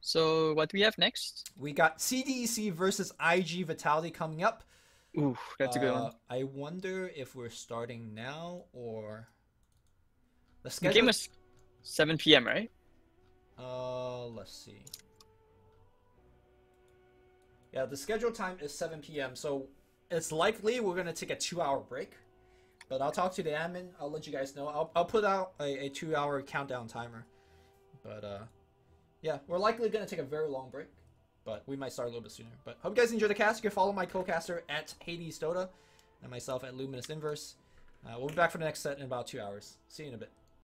So what do we have next? We got CDEC versus IG Vitality coming up. Ooh, that's a good one. I wonder if we're starting now or... The game was 7 PM, right? Let's see. Yeah, the scheduled time is 7 PM. So it's likely we're going to take a 2-hour break. But I'll talk to the admin. I'll let you guys know. I'll put out a 2-hour countdown timer. But yeah, we're likely going to take a very long break. but we might start a little bit sooner. But hope you guys enjoy the cast. You can follow my co-caster at Hades Dota and myself at Luminous Inverse. We'll be back for the next set in about 2 hours. See you in a bit.